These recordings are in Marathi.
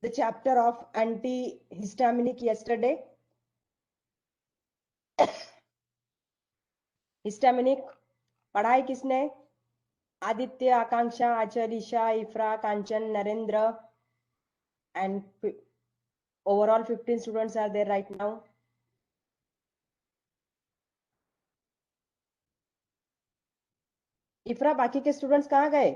the chapter of antihistaminic yesterday. Histaminic पढ़ा है किसने? आदित्य, आकांक्षा, आचल, Isha, इफ्रा, Kanchan, Narendra, and overall 15 students are there right now. इफ्रा, बाकी के स्टूडेंट्स कहाँ गए?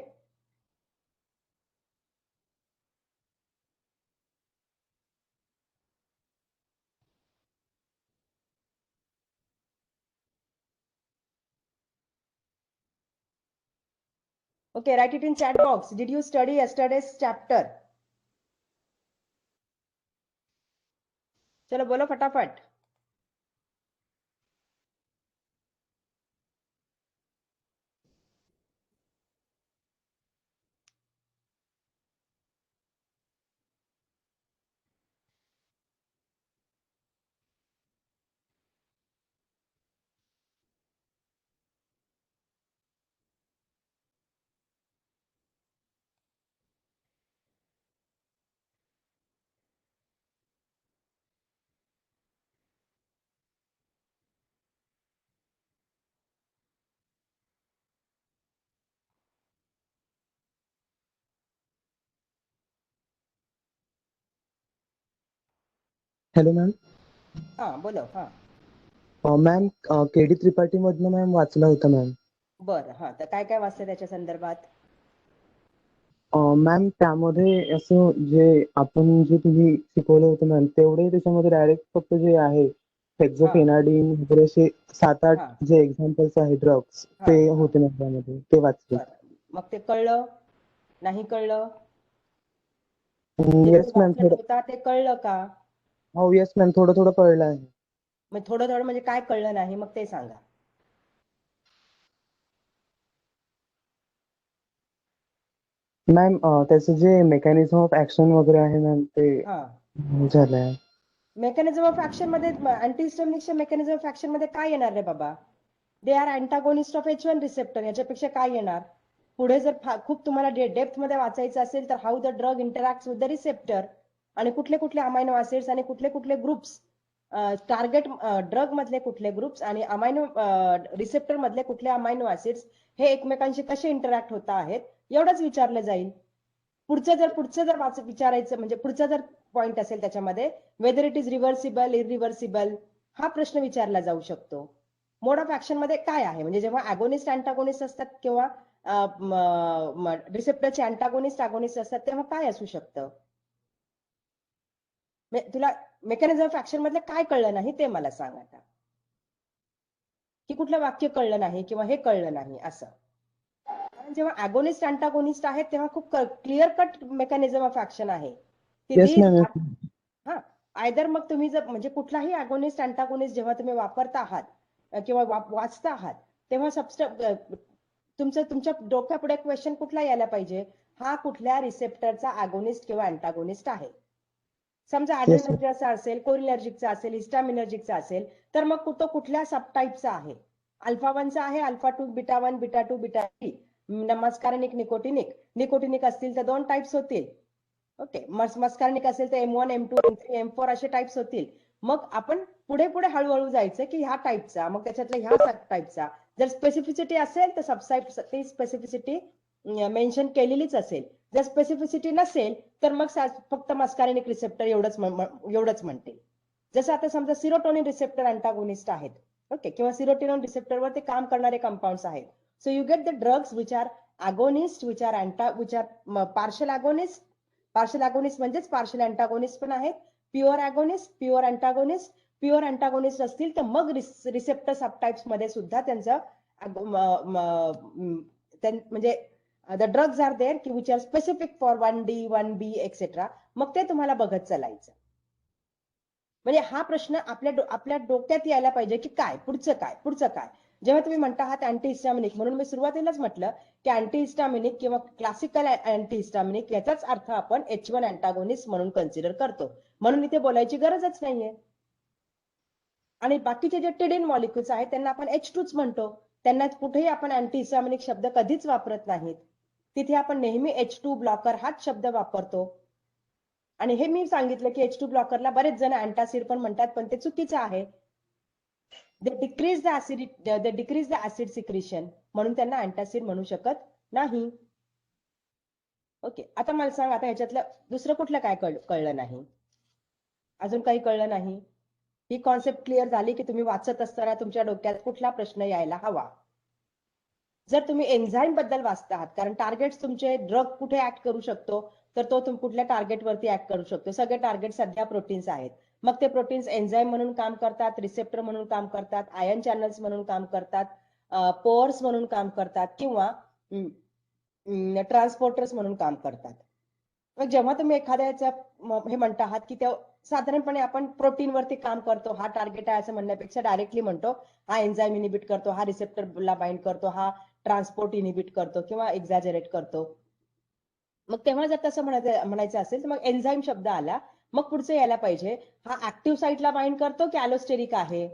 Okay, write it in chat box. Did you study yesterday's chapter? चलो बोलो फटाफट. Hello ma'am. हाँ बोलो. हाँ मॅम केडी त्रिपाठी मधनं मॅम वाचला होता मॅम. बरं. हा तर काय काय वाचतं त्याच्या संदर्भात? मॅम त्यामध्ये असं जे आपण जे तुम्ही शिकवलं होतं मॅम तेवढे त्याच्यामध्ये डायरेक्ट फक्त जे आहे हेक्झोफेनाडिन वगैरे असे 7-8 हा. जे एक्झाम्पल्स आहे ड्रग्स ते हा. होते मॅम त्यामध्ये ते वाचले. बरं. मग ते कळलं नाही कळलं? येस मॅम वाचलं थोडं. होता ते कळलं का? हो येस मॅम थोडं थोडं कळलं आहे. मग थोडं थोडं म्हणजे काय कळलं नाही मग ते सांगा. मॅम त्याचं जे मेकॅनिझम ऑफ ऍक्शन वगैरे आहे मॅम ते हा. झालंय. मेकॅनिझम ऑफ ऍक्शन मध्ये अँटीहिस्टामिनिकच्या मेकॅनिझम ऑफ ऍक्शन मध्ये काय येणार रे बाबा? They are antagonist of H1 receptor. याच्यापेक्षा काय येणार? पुढे जर खूप तुम्हाला डेप्थ मध्ये वाचायचं असेल तर how the drug interact with the receptor आणि कुठले कुठले अमायनो ऍसिड्स आणि कुठले कुठले ग्रुप्स टार्गेट ड्रग मधले कुठले ग्रुप्स आणि अमायनो रिसेप्टर मधले कुठले अमायनो ऍसिड्स हे एकमेकांशी कसे इंटरॅक्ट होत आहेत एवढंच विचारलं जाईल. पुढचं जर विचारायचं म्हणजे पुढचा जर पॉइंट असेल त्याच्यामध्ये whether it is reversible irreversible हा प्रश्न विचारला जाऊ शकतो. मोड ऑफ ऍक्शन मध्ये काय आहे म्हणजे जेव्हा अगोनिस्ट अँटागोनिस्ट असतात किंवा रिसेप्टरचे अँटागोनिस्ट अगोनिस्ट असतात तेव्हा काय असू शकतं? तुला मेकॅनिझम ऑफ ऍक्शन मधलं काय कळलं नाही ते मला सांग आता. की कुठलं वाक्य कळलं नाही किंवा हे कळलं नाही असं. कारण जेव्हा अगोनिस्ट अँटागोनिस्ट आहेत तेव्हा खूप clear cut mechanism of action आहे. Yes ma'am. हा आयदर मग तुम्ही जर म्हणजे कुठलाही अगोनिस्ट अँटागोनिस्ट जेव्हा तुम्ही वापरता आहात किंवा वाचता आहात तेव्हा तुमच्या डोक्यापुढे क्वेश्चन कुठला यायला पाहिजे? हा कुठल्या रिसेप्टरचा अगोनिस्ट किंवा अँटागोनिस्ट आहे? समजा ॲड्रेनर्जिकचा असेल, कोरिनर्जिकचा असेल, हिस्टामिनर्जिकचा असेल तर मग तो कुठल्या सबटाईपचा आहे? अल्फा 1चा आहे, alpha 2, beta 1, beta 2, beta 3, muscarinic, nicotinic. Nicotinic असतील तर 2 टाइप्स होतील. ओके, मस्कारिनिक असेल तर M1, M2, M3, M4 असे टाइप्स होतील. मग आपण पुढे पुढे हळूहळू जायचं की ह्या टाइपचा मग त्याच्यातल्या ह्या सब टाइपचा जर स्पेसिफिसिटी असेल तर सबटाइप ती स्पेसिफिसिटी मेन्शन केलेलीच असेल. जर स्पेसिफिसिटी नसेल तर मग फक्त मस्कारिनिक रिसेप्टर एवढंच म्हणतील. जसं आता समजा सिरोटोनिन रिसेप्टर अँटागोनिस्ट आहेत ओके किंवा सिरोटोनिन रिसेप्टरवर ते काम करणारे कंपाऊंड्स आहेत. So you get the drugs which are agonist which are partial agonist. Partial agonist म्हणजेच पार्शल अँटागोनिस्ट पण आहेत. Pure agonist, pure antagonist. Pure antagonist असतील तर मग रिसेप्टर सबटाइप्स मध्ये सुद्धा त्यांचं म्हणजे द ड्रग्स आर देअर की which are specific for 1D, 1B etcetera. मग ते तुम्हाला बघत चालायचं. म्हणजे हा प्रश्न आपल्या डोक्यात यायला पाहिजे की काय पुढचं काय. जेव्हा तुम्ही म्हणता आहात अँटीहिस्टामिनिक म्हणून मी सुरुवातीलाच म्हटलं की अँटीहिस्टामिनिक किंवा क्लासिकल अँटीहिस्टामिनिक याचाच अर्थ आपण H1 अँटागोनिस्ट म्हणून कन्सिडर करतो. म्हणून इथे बोलायची गरजच नाहीये. आणि बाकीचे जे टिडिन मॉलिक्युल्स आहेत त्यांना आपण H2च म्हणतो. त्यांना कुठेही आपण अँटीहिस्टामिनिक शब्द कधीच वापरत नाहीत. तिथे आपण नेहमी H2 ब्लॉकर हाच शब्द वापरतो. आणि हे मी सांगितलं की H2 ब्लॉकरला बरेच जण अँटासिड पण म्हणतात, पण ते चुकीचं आहे. They decrease the acid secretion, म्हणून त्यांना अँटासिड म्हणू शकत नाही. ओके, आता मला सांग, आता ह्याच्यातलं दुसरं कुठलं काय कळलं नाही? अजून काही कळलं नाही? ही कॉन्सेप्ट क्लिअर झाली की तुम्ही वाचत असताना तुमच्या डोक्यात कुठला प्रश्न यायला हवा? जर तुम्ही एन्झाईम बद्दल वाचता आहात, कारण टार्गेट्स तुमचे ड्रग कुठे ऍक्ट करू शकतो, तर तो कुठल्या टार्गेटवरती ऍक्ट करू शकतो. सगळे टार्गेट सध्या प्रोटीन्स आहेत. मग ते प्रोटीन्स एन्झाईम म्हणून काम करतात, रिसेप्टर म्हणून काम करतात, आयन चॅनल्स म्हणून काम करतात, पोअर्स म्हणून काम करतात, किंवा ट्रान्सपोर्टर्स म्हणून काम करतात. मग जेव्हा तुम्ही एखाद्याच्या हे म्हणता आहात की त्या साधारणपणे आपण प्रोटीनवरती काम करतो, हा टार्गेट आहे असं म्हणण्यापेक्षा डायरेक्टली म्हणतो हा एन्झाईम इनिबिट करतो, हा रिसेप्टरला बाइंड करतो, हा ट्रान्सपोर्ट इनिबिट करतो किंवा एक्झॅजरेट करतो. मग तेव्हा जर तसं म्हणायचं असेल तर मग एन्झाईम शब्द आला, मग पुढचं यायला पाहिजे हा ऍक्टिव्ह साईटला बाइंड करतो की अलोस्टेरिक आहे.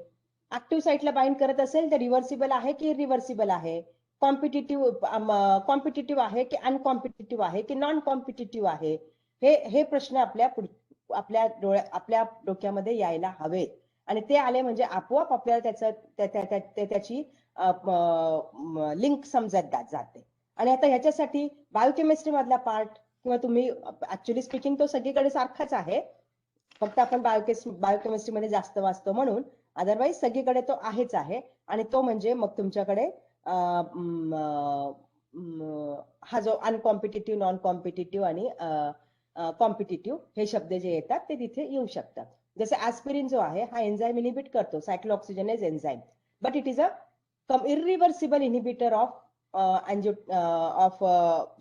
ऍक्टिव्ह साईटला बाइंड करत असेल तर रिव्हर्सिबल आहे की इरिव्हर्सिबल आहे, कॉम्पिटिटिव्ह आहे की अनकॉम्पिटिटिव्ह आहे की नॉन कॉम्पिटिटिव्ह आहे, हे प्रश्न आपल्या डोक्यामध्ये यायला हवेत. आणि ते आले म्हणजे आपोआप आपल्याला त्याची लिंक समजत जाते. आणि आता ह्याच्यासाठी बायोकेमिस्ट्री मधला पार्ट किंवा तुम्ही ऍक्च्युअली स्पीकिंग तो सगळीकडे सारखाच आहे, फक्त आपण बायोकेमिस्ट्री मध्ये जास्त वाचतो म्हणून, अदरवाईज सगळीकडे तो आहेच आहे. आणि तो म्हणजे मग तुमच्याकडे हा जो अनकॉम्पिटिटिव्ह, नॉन कॉम्पिटिटिव्ह आणि कॉम्पिटिटिव्ह हे शब्द जे येतात ते तिथे येऊ शकतात. जसे ऍस्पिरिन जो आहे हा एन्झाईम इनिबिट करतो, cyclooxygenase enzyme, but it is a irreversible inhibitor of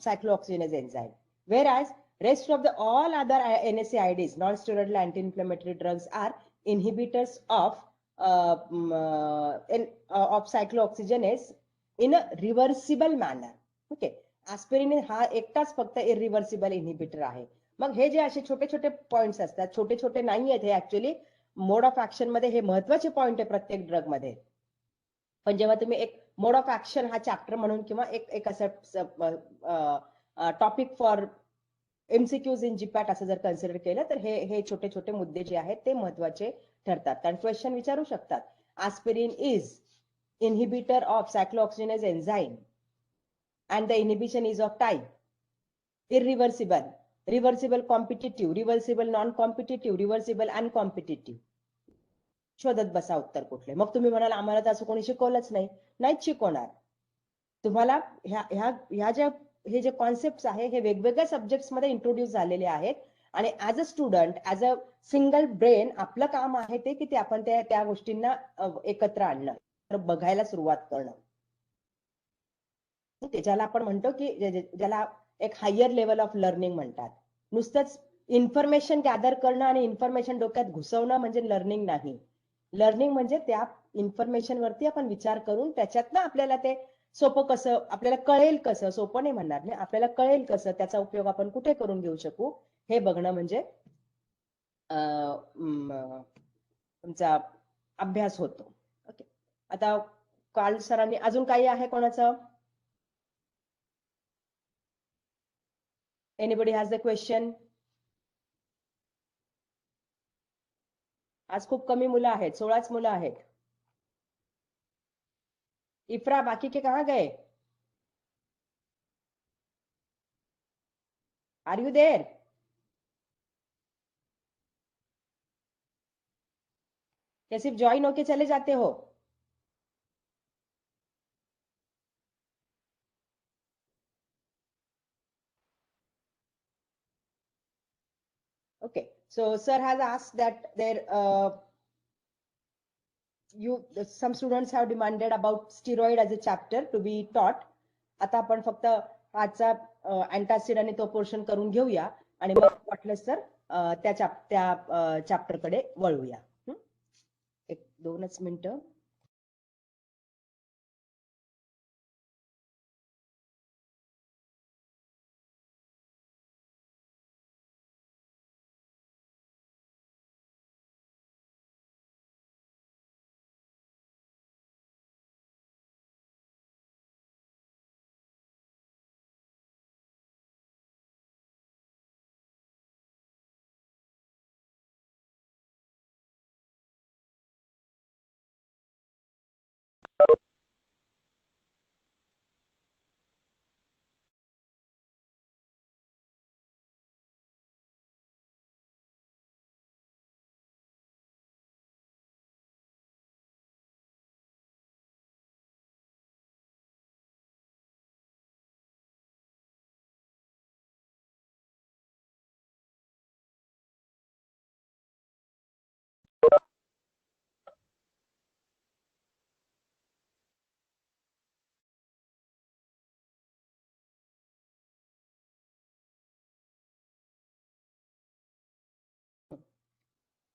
cyclooxygenase enzyme, whereas rest of the all other NSAIDs, non-steroidal anti-inflammatory drugs, are inhibitors of cyclooxygenase in a reversible manner. Okay, aspirin हा एकटाच फक्त इरिव्हर्सिबल इनहिबिटर आहे. मग हे जे असे छोटे छोटे पॉइंट्स असतात, छोटे छोटे नाही आहेत हे, ऍक्च्युअली मोड ऑफ ऍक्शन मध्ये हे महत्वाचे पॉइंट आहे प्रत्येक ड्रग मध्ये. पण जेव्हा तुम्ही एक मोड ऑफ ऍक्शन हा चॅप्टर म्हणून किंवा एक असं topic for MCQs in GPAT असं जर कन्सिडर केलं तर हे छोटे छोटे मुद्दे जे आहेत ते महत्वाचे ठरतात. कारण क्वेश्चन विचारू शकतात, aspirin is inhibitor of cyclooxygenase enzyme and the inhibition is of type irreversible, reversible competitive, reversible non-competitive, reversible uncompetitive. शोधत बसा उत्तर कुठले. मग तुम्ही म्हणाल आम्हाला तर असं कोणी शिकवलंच नाही. नाहीच शिकवणार तुम्हाला. ह्या ज्या हे जे कॉन्सेप्ट आहे हे वेगवेगळ्या सब्जेक्ट्स मध्ये इंट्रोड्यूस झालेले आहेत. आणि as a student, as a single brain, आपलं काम आहे ते की ते आपण त्या गोष्टींना एकत्र आणणं, बघायला सुरुवात करणं. ज्याला आपण म्हणतो की ज्याला एक हायर लेवल ऑफ लर्निंग म्हणतात. नुसतंच इन्फॉर्मेशन गॅदर करणं आणि इन्फॉर्मेशन डोक्यात घुसवणं म्हणजे लर्निंग नाही. लर्निंग म्हणजे त्या इन्फॉर्मेशन वरती आपण विचार करून त्याच्यातनं आपल्याला ते सोपं कसं, आपल्याला कळेल कसं, सोपं नाही म्हणणार नाही, आपल्याला कळेल कसं, त्याचा उपयोग आपण कुठे करून घेऊ शकू हे बघणं म्हणजे तुमचा अभ्यास होतो. ओके, आता काल सरांनी अजून काही आहे कोणाचं? Anybody has the question? आज खूप कमी मुलं आहेत, 16च मुलं आहेत. इफ्रा, बाकी के कहाँ गए? Are you there? या सिर्फ ज्वाइन होके चले जाते हो? Okay, so sir has asked that some students have demanded about steroid as a chapter to be taught. आता आपण फक्त आजचा अँटासिड आणि तो पोर्शन करून घेऊया आणि मग वाटलं तर त्या चॅप्टर कडे वळूया. एक 2च मिनिटं.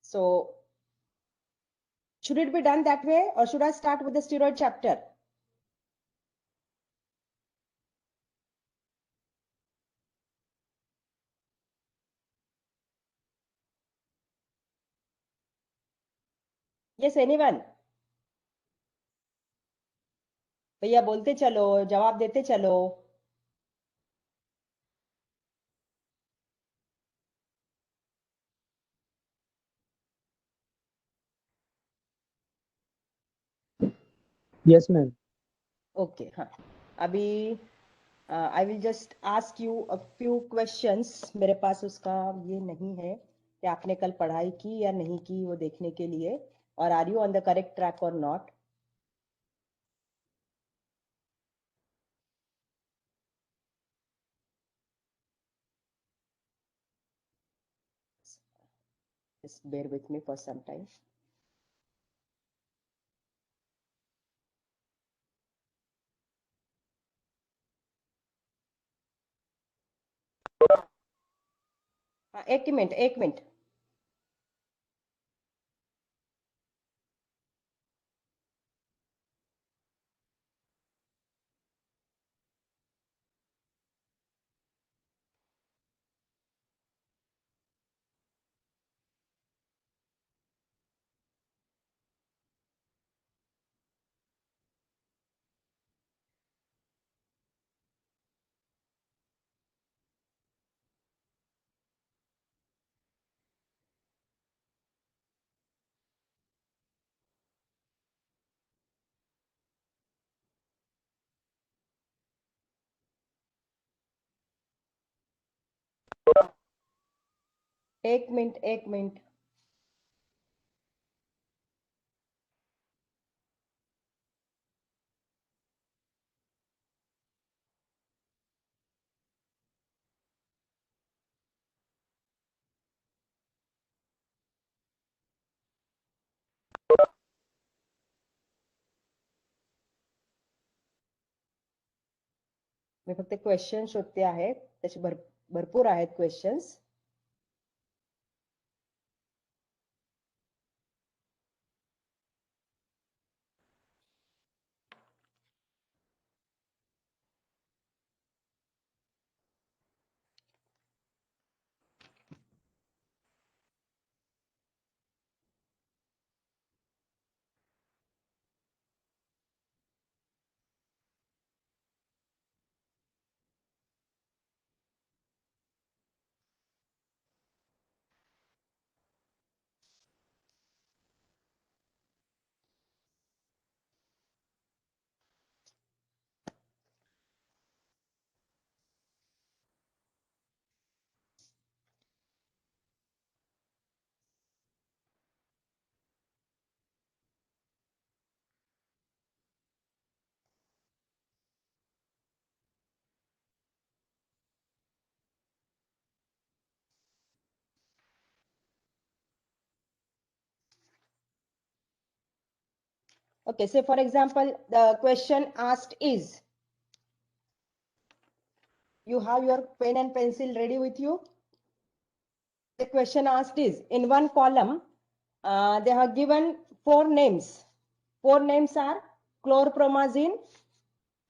So should it be done that way, or should I start with the steroid chapter? Yes, anyone? भैया बोलते चलो, जवाब देते चलो. Yes ma'am. ओके, हाँ. अभी I will just ask you a few questions. मेरे पास उसका ये नहीं है कि आपने कल पढ़ाई की या नहीं की, वो देखने के लिए, और are you on the correct track और not. Just bear with me for some time. हाँ, एक मिनट, एक मिनट. एक मिनट, एक मिनट. मी फक्त क्वेश्चन शोधते आहे, त्याचे भरपूर आहेत questions. Okay, say for example, the question asked is, you have your pen and pencil ready with you? The question asked is, in one column, they have given 4 names. 4 names are chlorpromazine,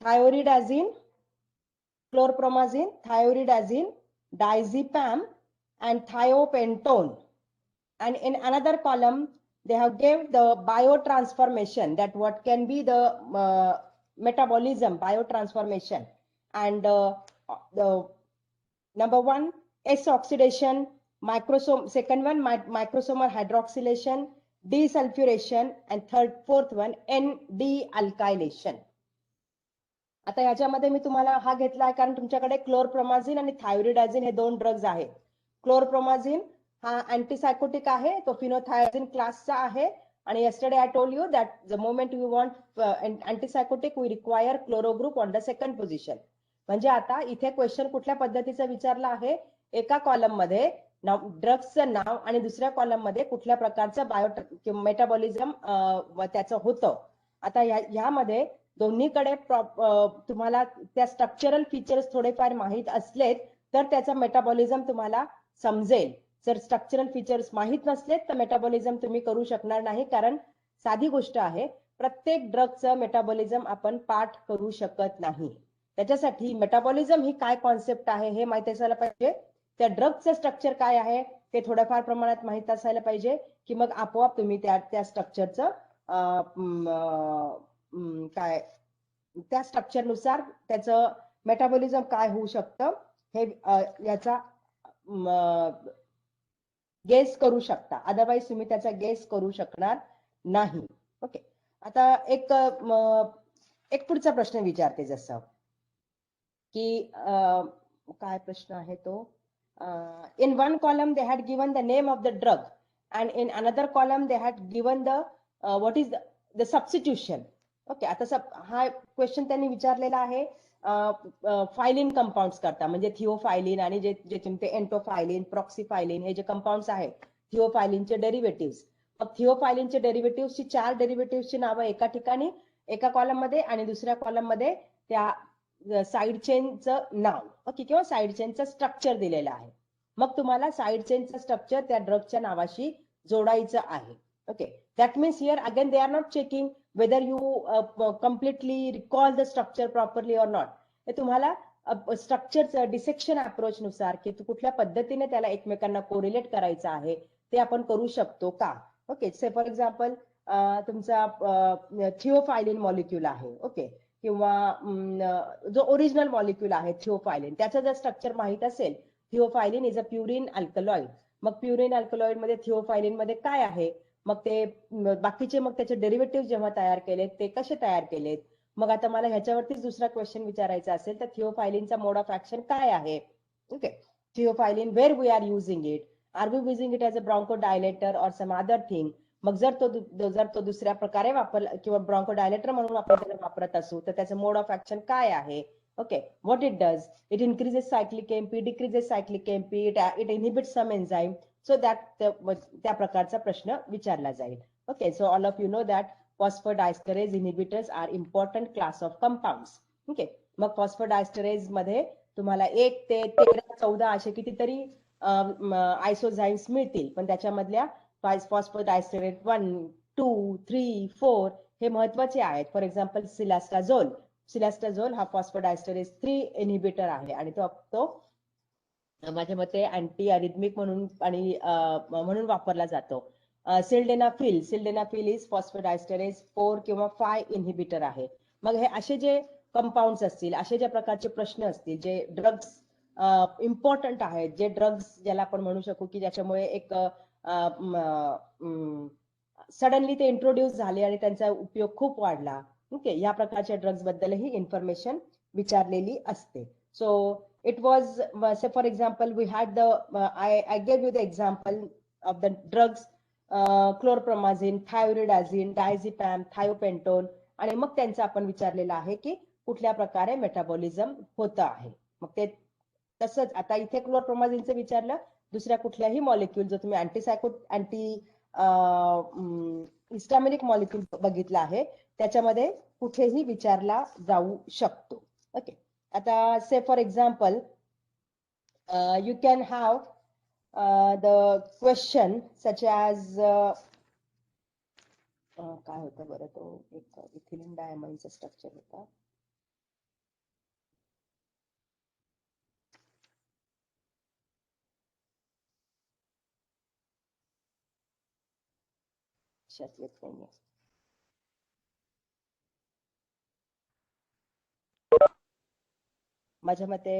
thioridazine, diazepam, and thiopentone. And in another column, they have gave the biotransformation, that what can be the metabolism, biotransformation. And the number 1, S-oxidation, second one, microsomal hydroxylation, desulfuration, and fourth one, N-dealkylation. आता याच्यामध्ये मी तुम्हाला हा घेतला आहे कारण तुमच्याकडे क्लोरप्रोमाझिन आणि थायरोइडाझिन हे 2 ड्रग्ज आहेत. क्लोरप्रोमाझिन हा अँटीसायकोटिक आहे, तो फिनोथायझिन क्लासचा आहे. आणि yesterday I told you that the moment we want antipsychotic, we require chloro group on the second position. म्हणजे आता इथे क्वेश्चन कुठल्या पद्धतीचा विचारला आहे, एका कॉलम मध्ये नाव, ड्रग्सचं नाव आणि दुसऱ्या कॉलम मध्ये कुठल्या प्रकारचं मेटाबॉलिझम त्याचं होतं. आता ह्यामध्ये दोन्हीकडे तुम्हाला त्या स्ट्रक्चरल फीचर्स थोडेफार माहीत असलेत तर त्याचा मेटाबॉलिझम तुम्हाला समजेल. जर स्ट्रक्चरल फीचर्स माहीत नसलेत तर मेटाबॉलिझम तुम्ही करू शकणार नाही, कारण साधी गोष्ट आहे, प्रत्येक ड्रगचं मेटाबॉलिझम आपण पाठ करू शकत नाही. त्याच्यासाठी मेटाबॉलिझम ही काय कॉन्सेप्ट आहे हे माहिती असायला पाहिजे, त्या ड्रगचं स्ट्रक्चर काय आहे ते थोड्याफार प्रमाणात माहीत असायला पाहिजे, की मग आपोआप तुम्ही त्या स्ट्रक्चरचं काय त्या स्ट्रक्चरनुसार त्याचं मेटाबॉलिझम काय होऊ शकतं हे याचा गेस करू शकता. अदरवाईज तुम्ही त्याचा गेस करू शकणार नाही. ओके, आता एक पुढचा प्रश्न विचारते, जसं की काय प्रश्न आहे तो, in one column they had given the name of the drug and in another column they had given the what is the substitution. Okay, आता हा क्वेश्चन त्यांनी विचारलेला आहे फायलिन कंपाऊंड्स करता, म्हणजे थिओफायलिन आणि जे तुमचे एंटोफायलिन, प्रॉक्सिफायलिन हे जे कंपाऊंड्स आहेत थिओफायलिनचे डेरिव्हेटिव्हज. मग थिओफायलिनचे डेरिव्हेटिव्हची 4 डेरिव्हेटिव्हची नावं एका ठिकाणी एका कॉलम मध्ये आणि दुसऱ्या कॉलम मध्ये त्या साइड चेनचं नाव, ओके, किंवा साइड चेनचं स्ट्रक्चर दिलेलं आहे. मग तुम्हाला साइड चेनचं स्ट्रक्चर त्या ड्रगच्या नावाशी जोडायचं आहे. Okay, that means here again they are not checking whether you completely recall the structure properly or not. हे तुम्हाला स्ट्रक्चरचं डिसेक्शन अप्रोच नुसार की कुठल्या पद्धतीने त्याला एकमेकांना कोरिलेट करायचं आहे ते आपण करू शकतो का. ओके, से फॉर एक्झाम्पल तुमचा थिओफायलिन मॉलिक्यूल आहे, ओके, किंवा जो ओरिजिनल मॉलिक्यूल आहे थिओफायलिन, त्याचं जर स्ट्रक्चर माहित असेल, थिओफायलिन इज अ प्युरिन अल्कलॉइड, मग प्युरिन अल्कलॉइड मध्ये थिओफायलिन मध्ये काय आहे, मग ते बाकीचे मग त्याचे डेरिव्हेटिव्ह जेव्हा तयार केलेत ते कसे तयार केलेत. मग आता मला ह्याच्यावरतीच दुसरा क्वेश्चन विचारायचा असेल तर थिओफायलिनचा मोड ऑफ ऍक्शन काय आहे. Okay, theophylline where we are using it, are we using it as a bronchodilator or some other thing. मग जर तो दुसऱ्या प्रकारे वापरला किंवा ब्रॉन्कोडायलेटर म्हणून आपण त्याला वापरत असू तर त्याचं मोड ऑफ ऍक्शन काय आहे. Okay, what it does, it increases cyclic MP, decreases cyclic MP, it inhibits some enzyme, so that त्या प्रकारचा प्रश्न विचारला जाईल. Okay, so all of you know that phosphodiesterase inhibitors are important class of compounds. Okay, मग फॉस्फोडायस्टरेज मध्ये तुम्हाला 1 ते 13, 14 असे कितीतरी आयसोझाईम्स मिळतील, पण त्याच्यामधल्या फॉस्फोडायस्टरेज 1, 2, 3, 4 हे महत्वाचे आहेत. फॉर एक्झाम्पल सिलास्टाझोल हा फॉस्फोडायस्टरेज 3 इनहिबिटर आहे आणि तो माझ्या मते अँटी अरिथमिक म्हणून आणि म्हणून वापरला जातो. सिल्डेनाफिल इज फॉस्फोडायस्टरेज 4 किंवा 5 इनहिबिटर आहे. मग हे असे जे कंपाऊंड्स असतील, असे ज्या प्रकारचे प्रश्न असतील जे ड्रग्स इम्पॉर्टंट आहेत, जे ड्रग्स ज्याला आपण म्हणू शकू की ज्याच्यामुळे एक सडनली ते इंट्रोड्यूस झाले आणि त्यांचा उपयोग खूप वाढला. ओके, या प्रकारच्या ड्रग्स बद्दलही इन्फॉर्मेशन विचारलेली असते. So it was, say for example, we had I gave you the example of the drugs, chlorpromazine, thioridazine, diazepam, thiopentone, आणि मग त्यांचा आपण विचारलेला आहे की कुठल्या प्रकारे मेटाबॉलिझम होतं आहे. मग ते तसंच आता इथे क्लोरप्रोमाझिनचं विचारलं, दुसऱ्या कुठल्याही मॉलिक्यूल जो तुम्ही अँटी हिस्टामिनिक मॉलिक्यूल बघितला आहे त्याच्यामध्ये कुठेही विचारला जाऊ शकतो. ओके, आता say for example you can have the question such as काय होतं बरं, तो एक इथिलीन डायमाइनचं स्ट्रक्चर होता. लक्षात येत नाहीये. माझ्या मते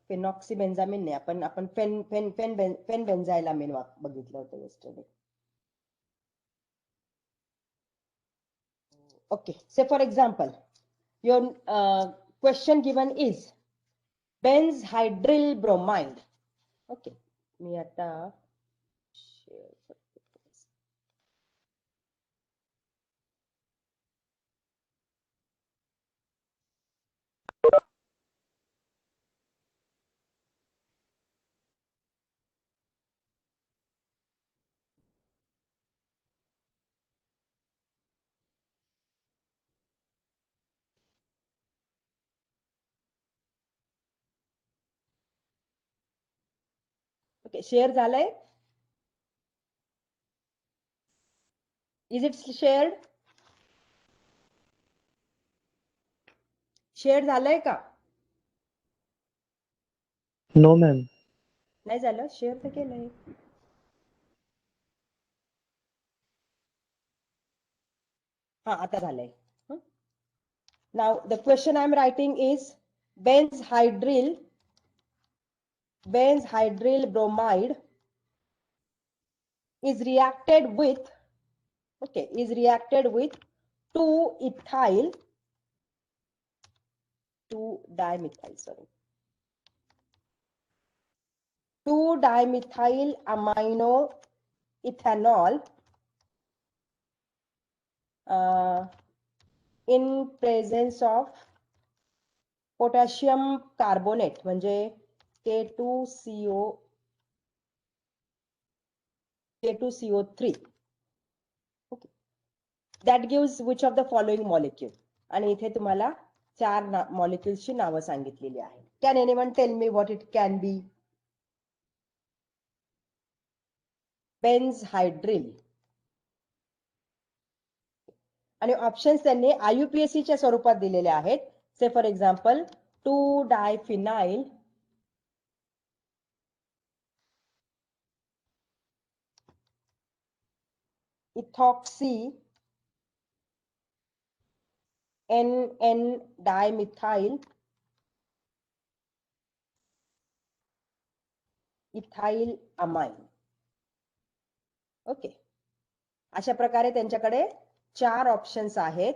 फेनॉक्सिबेन्झामिन नाही, आपण फेनबेन्झायलामिन बघितलं होतं yesterday. Okay, say for example, your question given is benzhydryl bromide. Okay, मी आता share करते. ओके, शेअर झालंय? Is it shared? शेअर झालंय का? No ma'am. नाही झालं? शेअर तर केलंय. हा, आता झालंय. Now the question I am writing is benzhydryl bromide is reacted with 2-dimethyl 2-dimethyl amino ethanol in presence of potassium carbonate म्हणजे K2CO3. Okay. That gives which of the following molecule? आणि इथे तुम्हाला 4 मॉलिक्युल्सची नावं सांगितलेली आहेत. Can anyone tell me what it can be? बेन्झहायड्रिल. आणि ऑप्शन्स त्यांनी IUPAC च्या स्वरूपात दिलेले आहेत. Say for example 2-diphenyl ethoxy NN-dimethyl ethyl amine. Okay, अशा प्रकारे त्यांच्याकडे 4 ऑप्शन्स आहेत.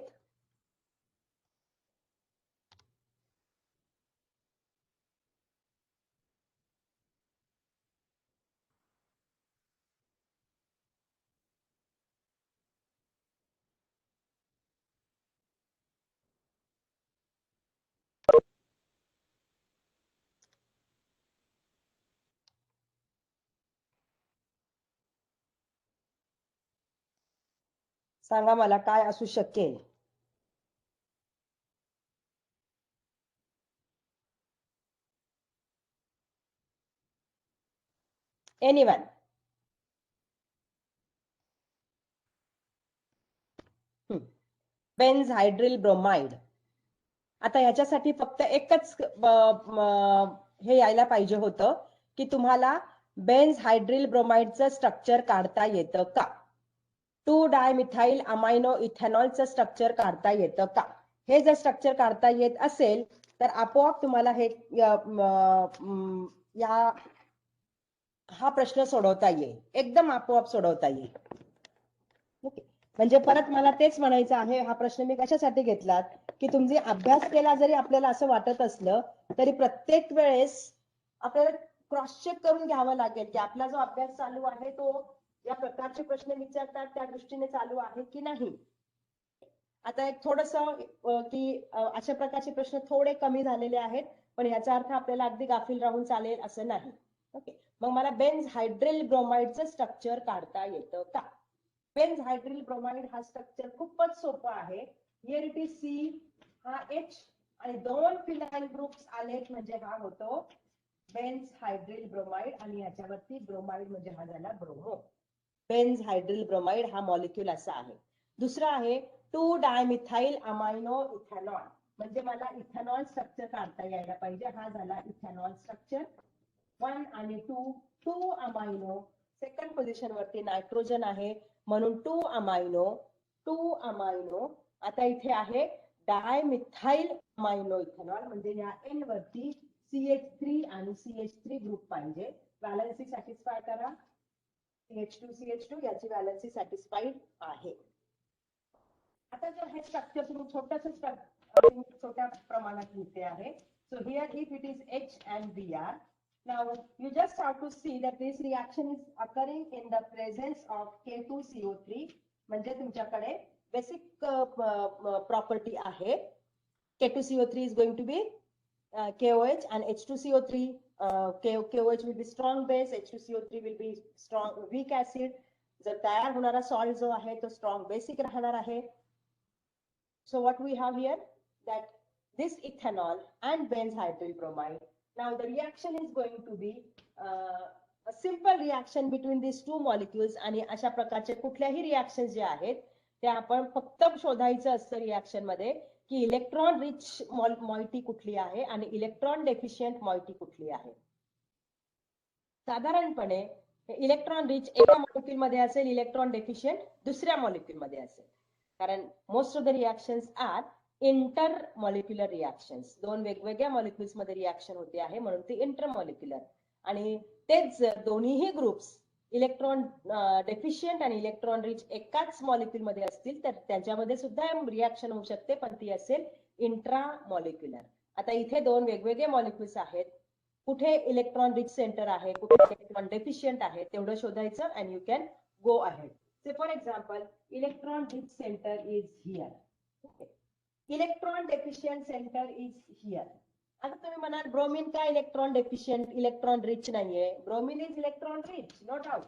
सांगा मला काय असू शकेल? एनीवन? बेन्झहायड्रिल ब्रोमाइड. आता ह्याच्यासाठी फक्त एकच हे यायला पाहिजे होतं की तुम्हाला बेन्झहायड्रिल ब्रोमाइडचं स्ट्रक्चर काढता येतं का? 2-डायमिथाइल अमायनो इथेनॉलचं स्ट्रक्चर काढता येतं का? हे जर स्ट्रक्चर काढता येत असेल तर आपोआप तुम्हाला हे हा प्रश्न सोडवता येईल. एकदम आपोआप सोडवता येईल. ओके, म्हणजे परत मला तेच म्हणायचं आहे, हा प्रश्न मी कशासाठी घेतलात की तुमचे अभ्यास केला जरी आपल्याला असं वाटत असलं तरी प्रत्येक वेळेस आपल्याला क्रॉस चेक करून घ्यावं लागेल की आपला जो अभ्यास चालू आहे तो या प्रकारचे प्रश्न विचारतात त्या दृष्टीने चालू आहे की नाही. आता एक थोडस की अशा प्रकारचे प्रश्न थोडे कमी झालेले आहेत, पण याचा अर्थ आपल्याला अगदी गाफील राहून चालेल असं नाही. ओके, मग मला बेन्झहायड्रिल ब्रोमाइडचं स्ट्रक्चर काढता येतं का? बेन्झहायड्रिल ब्रोमाइड हा स्ट्रक्चर खूपच सोपं आहे. हिअर इट इज C, हा H आणि 2 फिनाइल ग्रुप्स आलेत म्हणजे हा होतो बेन्झहायड्रिल ब्रोमाइड आणि याच्यावरती ब्रोमाइड म्हणजे हा झाला ब्रोमो. बेन्झहायड्रिल ब्रोमाइड हा मॉलिक्यूल असा आहे. दुसरा आहे 2-डायमिथाइल अमायनो इथेनॉल म्हणजे मला इथेनॉल स्ट्रक्चर काढता यायला पाहिजे. हा झाला इथेनॉल स्ट्रक्चर 1 आणि 2 अमायनो. सेकंड पोझिशन वरती नायट्रोजन आहे म्हणून 2 अमायनो. आता इथे आहे डायमिथाइल अमायनो इथेनॉल म्हणजे या N वरती CH3 आणि CH3 ग्रुप पाहिजे. व्हॅलेन्सी सॅटिस्फाय करा. CH2 याची व्हॅलेन्सी सॅटिस्फाईड आहे. आता जर हे स्ट्रक्चर तुम्ही छोट्या प्रमाणात लिहिते आहे. So here if it is H and Br, now you just have to see that this reaction is occurring in the presence of K2CO3 म्हणजे तुमच्याकडे बेसिक प्रॉपर्टी आहे. K2CO3 is going to be KOH and H2CO3 KOH will be strong base, H2CO3 will be strong weak acid. जर तयार होणारा सॉल्ट जो आहे तो स्ट्रॉंग बेसिक राहणार आहे. So what we have here that this ethanol and benzyl bromide. Now the reaction is going to be a simple reaction between this two molecules, आणि अशा प्रकारचे कुठल्याही रिॲक्शन जे आहेत ते आपण फक्त शोधायचं असतं रिॲक्शन मध्ये की इलेक्ट्रॉन रिच मॉइटी कुठली आहे आणि इलेक्ट्रॉन डेफिशियंट मॉइटी कुठली आहे. साधारणपणे इलेक्ट्रॉन रिच एका मॉलिक्युल मध्ये असेल, इलेक्ट्रॉन डेफिशियंट दुसऱ्या मॉलिक्युल मध्ये असेल, कारण most of the reactions are inter molecular reactions. दोन वेगवेगळ्या मॉलिक्युल्स मध्ये रिॲक्शन होते आहे म्हणून ती इंटर मॉलिक्युलर. आणि तेच जर दोन्हीही ग्रुप्स इलेक्ट्रॉन डेफिशियंट आणि इलेक्ट्रॉन रिच एकाच मॉलिक्युल मध्ये असतील तर त्यांच्यामध्ये सुद्धा रिॲक्शन होऊ शकते, पण ती असेल इंट्रा मॉलिक्युलर. आता इथे दोन वेगवेगळे मॉलिक्युल्स आहेत, कुठे इलेक्ट्रॉन रिच सेंटर आहे, कुठे इलेक्ट्रॉन डेफिशियंट आहे तेवढं शोधायचं and you can go ahead. Say for example electron rich centre is here, electron deficient centre is here. आता तुम्ही म्हणाल ब्रोमीन का इलेक्ट्रॉन डेफिशियंट इलेक्ट्रॉन रिच नाहीये? Bromine is electron rich, no doubt.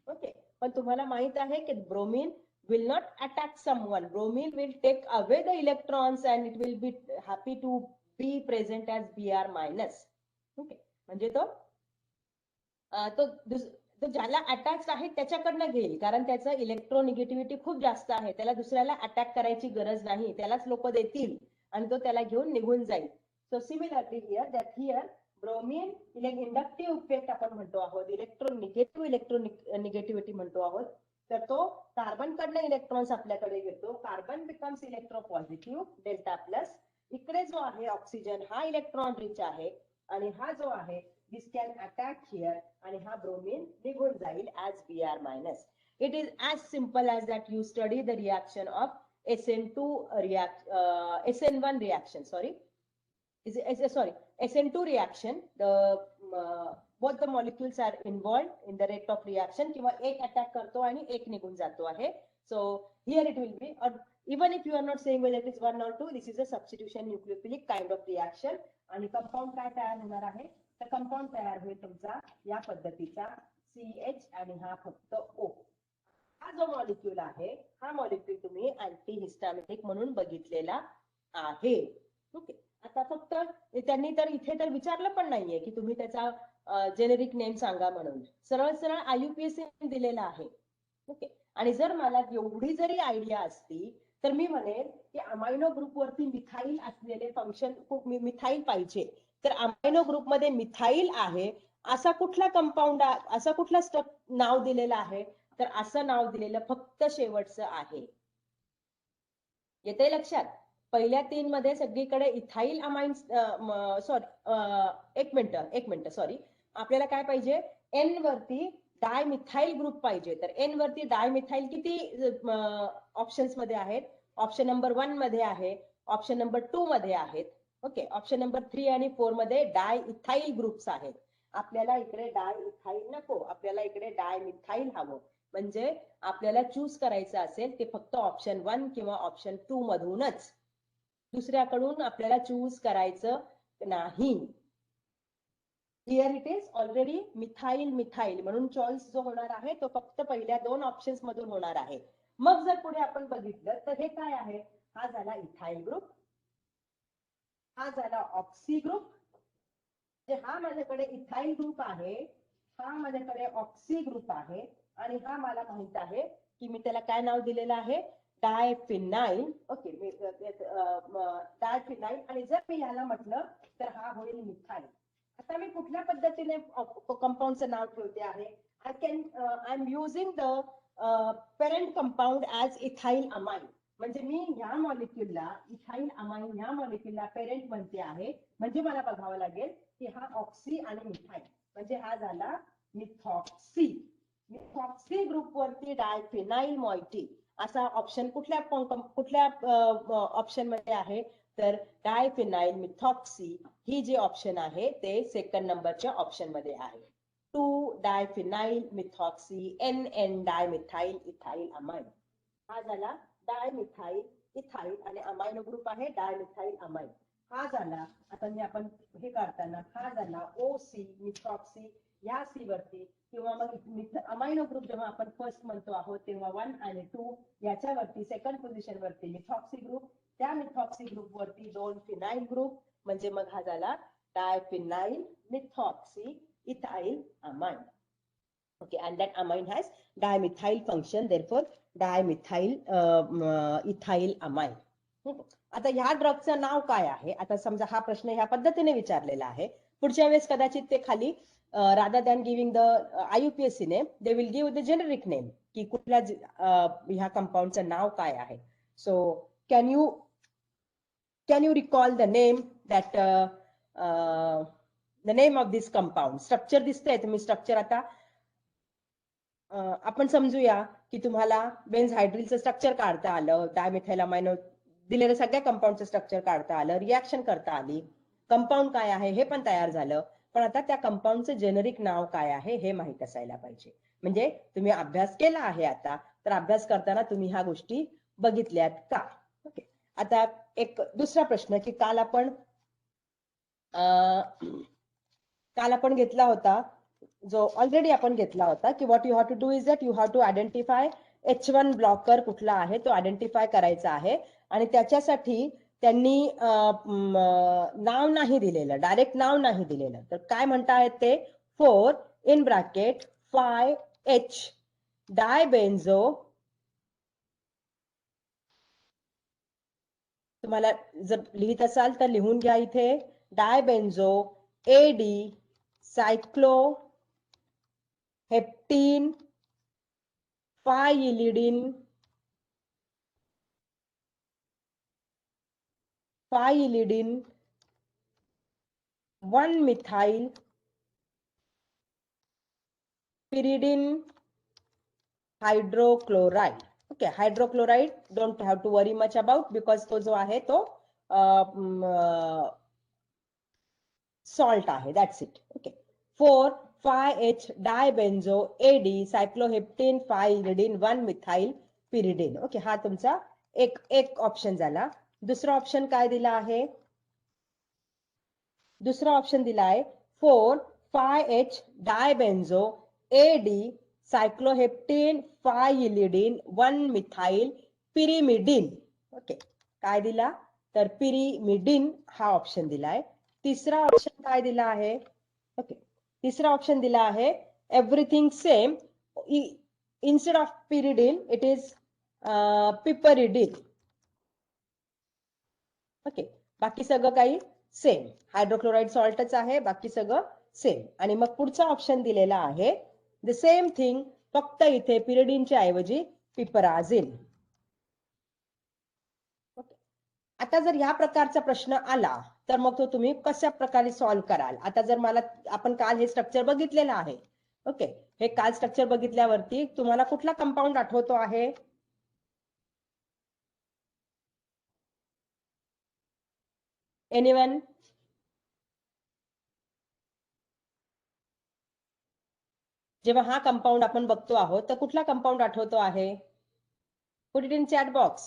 Okay, पण तुम्हाला माहित आहे की bromine will not attack someone. Bromine will take away the electrons and it will be happy to be present as Br minus. Okay, म्हणजे तो ज्याला अटॅच आहे त्याच्याकडनं घेईल, कारण त्याचं इलेक्ट्रोनिगेटिव्हिटी खूप जास्त आहे, त्याला दुसऱ्याला अटॅक करायची गरज नाही, त्यालाच लोक देतील आणि तो त्याला घेऊन निघून जाईल. So similarly here bromine inductive effect आपण म्हणतो आहोत, इलेक्ट्रोनिगेटिव्हिटी म्हणतो आहोत, तर तो कार्बन कडनं इलेक्ट्रॉन्स आपल्याकडे घेतो, carbon becomes electropositive delta plus. इकडे जो आहे ऑक्सिजन हा इलेक्ट्रॉन रिच आहे आणि हा जो आहे दिस कॅन अटॅक हिअर आणि हा ब्रोमीन निघून जाईल as Br minus. It is as simple as that you study the reaction of SN1 reaction, SN2 reaction. Both the molecules are involved in the rate of reaction, किंवा एक अटॅक करतो आणि एक निघून जातो आहे. So here it will be, or even if you are not saying whether it is 1 or 2, this is a substitution nucleophilic kind of reaction. आणि कंपाऊंड काय तयार होणार आहे? तर कंपाऊंड तयार होईल तुमचा या पद्धतीचा CH आणि हा फक्त O. हा जो मॉलिक्यूल आहे हा मॉलिक्यूल तुम्ही अँटीहिस्टॅमिनिक म्हणून बघितलेला आहे. ओके, आता फक्त त्यांनी तर इथे तर विचारलं पण नाहीये की तुम्ही त्याचा जेनेरिक नेम सांगा म्हणून, सरळ सरळ IUPAC दिलेला आहे. ओके, आणि जर मला एवढी जरी आयडिया असती तर मी म्हणेन की अमायनो ग्रुप वरती मिथाईल असलेले फंक्शन मिथाईल पाहिजे, तर अमायनो ग्रुप मध्ये मिथाईल आहे असा कुठला कंपाऊंड, असा कुठला स्टेप नाव दिलेलं आहे? तर असं नाव दिलेलं फक्त शेवटचं आहे. येते लक्षात? पहिल्या 3 मध्ये सगळीकडे इथाईल अमाइन, एक मिनिट सॉरी, आपल्याला काय पाहिजे? N वरती डायमिथाईल ग्रुप पाहिजे. तर N वरती डायमिथाईल किती ऑप्शन्स मध्ये आहेत? ऑप्शन नंबर 1 मध्ये आहे, ऑप्शन नंबर 2 मध्ये आहेत. ओके, ऑप्शन नंबर 3 आणि 4 मध्ये डायइथाईल ग्रुप्स आहेत. आपल्याला इकडे डायइथाईल नको, आपल्याला इकडे डायमिथाईल हवं. म्हणजे आपल्याला चूज करायचं असेल ते फक्त ऑप्शन 1 किंवा ऑप्शन 2 मधूनच, दुसऱ्याकडून आपल्याला चूज करायचं नाही. Here it is already methyl म्हणून चॉईस जो होणार आहे तो फक्त पहिल्या 2 ऑप्शन्स मधून होणार आहे. मग जर पुढे आपण बघितलं तर हे काय आहे? हा झाला इथाईल ग्रुप, हा झाला ऑक्सी ग्रुप. हा माझ्याकडे इथाईल ग्रुप आहे, हा माझ्याकडे ऑक्सी ग्रुप आहे, आणि हा मला माहित आहे की मी त्याला काय नाव दिलेलं आहे? डायफिनाईल. ओके, डायफिनाईल. आणि जर मी याला म्हटलं तर हा होईल मिथाईल. आता मी कुठल्या पद्धतीने कंपाऊंडचं नाव ठेवते आहे? I am using the parent compound as ethyl amine. म्हणजे मी ह्या मॉलिक्यूलला इथाईल अमाइन ह्या मॉलिक्यूलला पेरेंट म्हणते आहे, म्हणजे मला बघावं लागेल की हा ऑक्सी आणि मिथाईल, म्हणजे हा झाला मिथॉक्सी. मिथॉक्सी ग्रुप वरती डायफिनाईल मॉइटी असा ऑप्शन कुठल्या ऑप्शन मध्ये आहे? तर डायफिनाईल मिथॉक्सी ही जे ऑप्शन आहे ते सेकंड नंबरच्या ऑप्शन मध्ये आहे. 2 डायफिनाईल मिथॉक्सी NN डायमिथाईल इथाईल अमाइन. हा झाला डायमिथाईल इथाईल आणि अमायनो ग्रुप आहे डायमिथाईल अमाइन. हा झाला, आता मी आपण हे काढताना हा झाला OC मिथॉक्सी या C वरती, किंवा मग अमायनो ग्रुप जेव्हा आपण फर्स्ट म्हणतो आहोत तेव्हा 1 आणि 2 याच्यावरती सेकंड पोझिशन वरती मिथॉक्सी ग्रुप, त्या मिथॉक्सी ग्रुप वरती 2 फिनाईल ग्रुप, म्हणजे मग हा झाला diphenyl methoxy ethyl amine. Okay, and that amine has dimethyl function, therefore dimethyl ethyl amine. आता ह्या ड्रगचं नाव काय आहे? आता समजा हा प्रश्न ह्या पद्धतीने विचारलेला आहे. पुढच्या वेळेस कदाचित ते खाली rather than giving the IUPAC name, they will give the generic name की कुठल्या ह्या कंपाऊंडचं नाव काय आहे. So can you recall the name that the name of this compound? Structure दिसतंय, तुम्ही स्ट्रक्चर आता आपण समजूया की तुम्हाला बेन्झहायड्रिलचं स्ट्रक्चर काढता आलं, डायमिथाइलामाइन दिलेल्या सगळ्या कंपाऊंडचं स्ट्रक्चर काढता आलं, रिॲक्शन करता आली, कंपाऊंड काय आहे हे पण तयार झालं, पण आता त्या कंपाऊंडचं जेनेरिक नाव काय आहे हे माहित असायला पाहिजे. म्हणजे तुम्ही अभ्यास केला आहे आता, तर अभ्यास करताना तुम्ही ह्या गोष्टी बघितल्यात का? ओके, आता एक दुसरा प्रश्न की काल आपण घेतला होता, जो ऑलरेडी आपण घेतला होता की what you have to do is that you have to identify H1 blocker कुठला आहे तो आयडेंटिफाय करायचा आहे. आणि त्याच्यासाठी त्यांनी नाव नाही दिलेलं, डायरेक्ट नाव नाही दिलेलं, तर काय म्हणतायत ते 4 इन ब्रॅकेट 5H डायबेन्झो, तुम्हाला जर लिहित असाल तर लिहून घ्या इथे, डायबेन्झो AD सायक्लो हेप्टीन फाइलिडिन 1-methyl pyridine hydrochloride. Okay, hydrochloride don't have to worry much about because तो जो आहे तो salt आहे, that's it. Okay, 4,5H dibenzo AD cycloheptene 5-iridine 1-methyl pyridine. Okay, हा तुमचा एक ऑप्शन झाला. दुसरा ऑप्शन काय दिला आहे? दुसरा ऑप्शन दिला आहे 4,5H डायबेन्झो AD सायक्लोहेप्टेन 5-iridine 1-methyl pyrimidine. Okay, काय दिला तर पिरिमिडिन हा ऑप्शन दिलाय. तिसरा ऑप्शन काय दिला आहे? ओके, तिसरा ऑप्शन दिला आहे everything same, instead of pyridine it is piperidine. Okay, बाकी सगळं काही सेम, हायड्रोक्लोराइड सॉल्टच आहे, बाकी सगळं सेम. आणि मग पुढचा ऑप्शन दिलेला आहे द सेम थिंग, फक्त इथे पिरिडिनच्या ऐवजी पिपराझिन. आता जर ह्या प्रकारचा प्रश्न आला तर मग तो तुम्ही कशा प्रकारे सॉल्व्ह कराल? आता जर आपण काल हे स्ट्रक्चर बघितलेलं आहे, ओके, हे काल स्ट्रक्चर बघितल्यावरती तुम्हाला कुठला कंपाऊंड आठवतो आहे? एनीवन? जेव्हा हा कंपाऊंड आपण बघतो आहोत तर कुठला कंपाऊंड आठवतो आहे? Put it in chat box.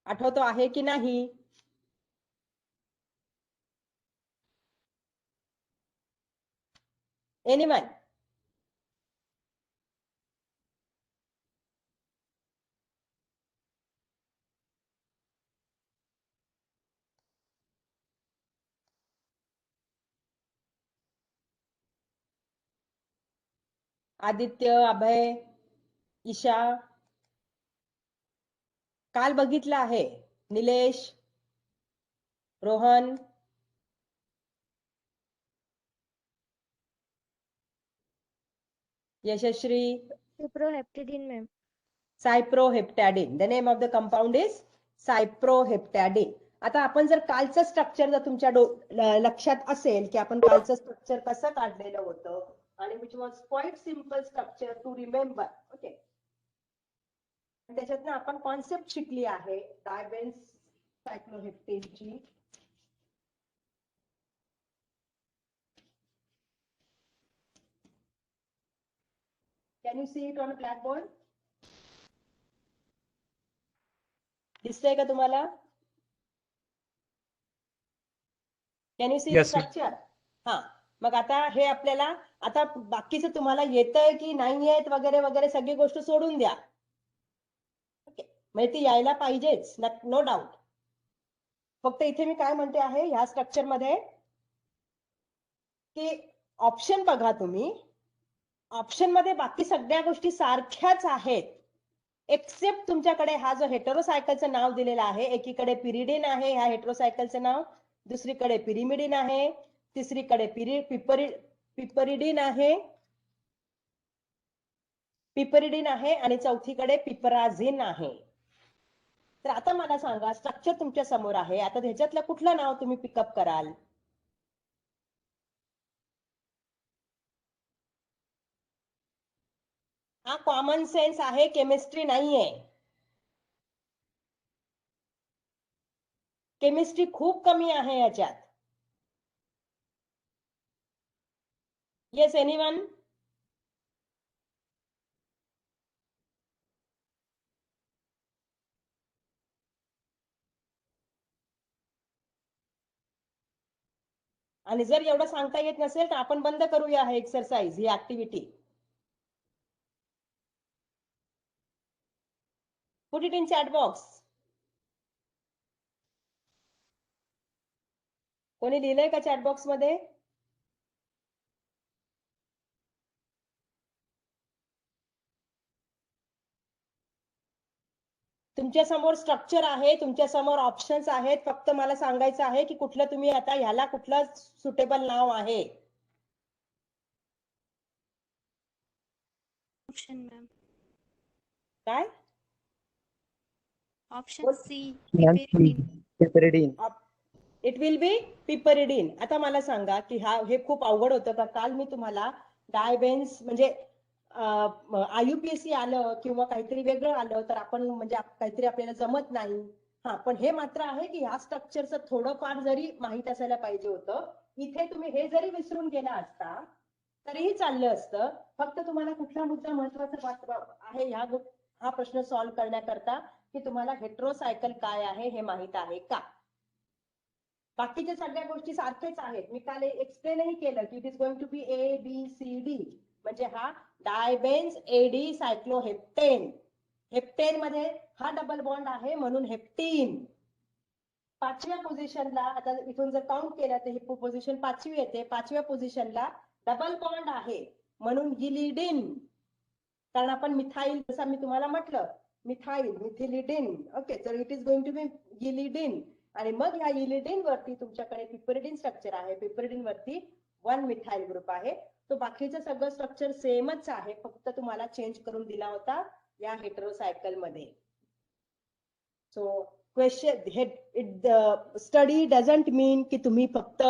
आठवतो आहे की नाही? एनीवन? आदित्य, अभय, ईशा, काल बघितलं आहे. Nilesh, Rohan, Yashashree. Cyproheptadine, ma'am. Cyproheptadine. The name of the compound is cyproheptadine. आता आपण जर कालचं स्ट्रक्चर जर तुमच्या लक्षात असेल की आपण कालचं स्ट्रक्चर कसं काढलेलं होतं आणि which was quite simple structure to remember. Okay, त्याच्यातनं आपण कॉन्सेप्ट शिकली आहे डायबेन्स सायक्लोहेप्टेनची. Can you see it on blackboard? दिसतंय का तुम्हाला? Can you see the structure? हा, मग आता हे आपल्याला आता बाकीचं तुम्हाला येतंय की नाही येत वगैरे वगैरे सगळी गोष्ट सोडून द्या. ओके, म्हणजे ती यायला पाहिजेच, नो डाऊट. फक्त इथे मी काय म्हणते आहे ह्या स्ट्रक्चर मध्ये की ऑप्शन बघा तुम्ही, ऑप्शन मध्ये बाकी सगळ्या गोष्टी सारख्याच आहेत, एक्सेप्ट तुमच्याकडे हा जो हेटेरोसायकलचं नाव दिलेलं आहे, एकीकडे पिरिडिन आहे ह्या हेटेरोसायकलचं नाव, दुसरीकडे पिरिमिडिन आहे, तिसरीकडे पिपरिडिन आहे आणि चौथीकडे पिपराझिन आहे. तर आता मला सांगा, स्ट्रक्चर तुमच्या समोर आहे, आता ह्याच्यातलं कुठलं नाव तुम्ही पिकअप कराल? हा कॉमन सेन्स आहे, केमिस्ट्री नाहीये. केमिस्ट्री खूप कमी आहे याच्यात. Yes anyone? आणि जर एवढं सांगता येत नसेल तर आपण बंद करूया हा exercise, he activity. Put it in chat box. कोणी लिहिलंय का चॅट बॉक्स मध्ये? तुमच्या समोर स्ट्रक्चर आहे, तुमच्या समोर ऑप्शन्स आहेत, फक्त मला सांगायचं आहे की कुठलं तुम्ही आता ह्याला कुठलं सुटेबल नाव आहे. Option ma'am. काय? Option C ma'am piperidine. Piperidine. It will be piperidine. आता मला सांगा की हे खूप अवघड होतं का? काल मी तुम्हाला डायबेन्स म्हणजे IUPAC आलं किंवा काहीतरी वेगळं आलं तर आपण म्हणजे काहीतरी आपल्याला जमत नाही. हा, पण हे मात्र आहे की ह्या स्ट्रक्चरचं थोडंफार जरी माहित असायला पाहिजे होतं. इथे तुम्ही हे जरी विसरून गेला असता तरीही चाललं असतं. फक्त तुम्हाला कुठला मुद्दा महत्वाचा आहे हा प्रश्न सॉल्व्ह करण्याकरता की तुम्हाला हेटेरोसायकल काय आहे हे माहित आहे का? बाकीच्या सगळ्या गोष्टी सारखेच आहेत. मी काल एक्सप्लेनही केलं की it is going to be ABCD. म्हणजे हा डायबेन्स AD सायक्लोहेप्टेन. हेप्टेन मध्ये हा डबल बॉन्ड आहे म्हणून हेप्टीन. पाचव्या पोझिशनला, आता इथून जर काउंट केलं तर ही पोझिशन पाचवी येते. पाचव्या पोझिशनला डबल बॉन्ड आहे म्हणून गिलिडिन. कारण आपण मिथाईल, जसं मी तुम्हाला म्हटलं मिथाईल, मिथिलिडिन. ओके, तर इट इज गोइंग टू बी गिलिडिन. आणि मग ह्या गिलिडिन वरती तुमच्याकडे पिपरिडिन स्ट्रक्चर आहे. पिपरिडिन वरती 1 मिथाईल ग्रुप आहे. तो बाकीचं सगळं स्ट्रक्चर सेमच आहे, फक्त तुम्हाला चेंज करून दिला होता या हेटेरोसायकल मध्ये. सो क्वेश्चन स्टडी डझंट मीन की तुम्ही फक्त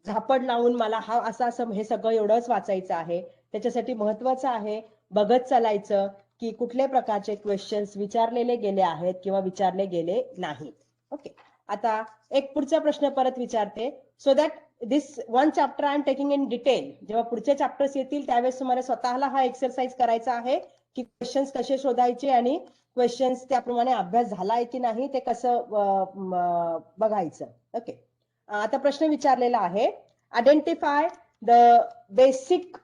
झापड लावून मला हा असं हे सगळं एवढंच वाचायचं आहे. त्याच्यासाठी महत्वाचं आहे बघत चालायचं की कुठल्या प्रकारचे क्वेश्चन्स विचारलेले गेले आहेत किंवा विचारले गेले नाहीत. ओके, आता एक पुढचा प्रश्न परत विचारते. So that this 1 chapter I am taking in detail. जेव्हा पुढचे चॅप्टर्स येतील त्यावेळेस तुम्हाला स्वतःला हा एक्सरसाइज करायचा आहे की क्वेश्चन्स कसे शोधायचे आणि क्वेश्चन्स त्याप्रमाणे अभ्यास झालाय की नाही ते कसं बघायचं. ओके, आता प्रश्न विचारलेला आहे, identify the basic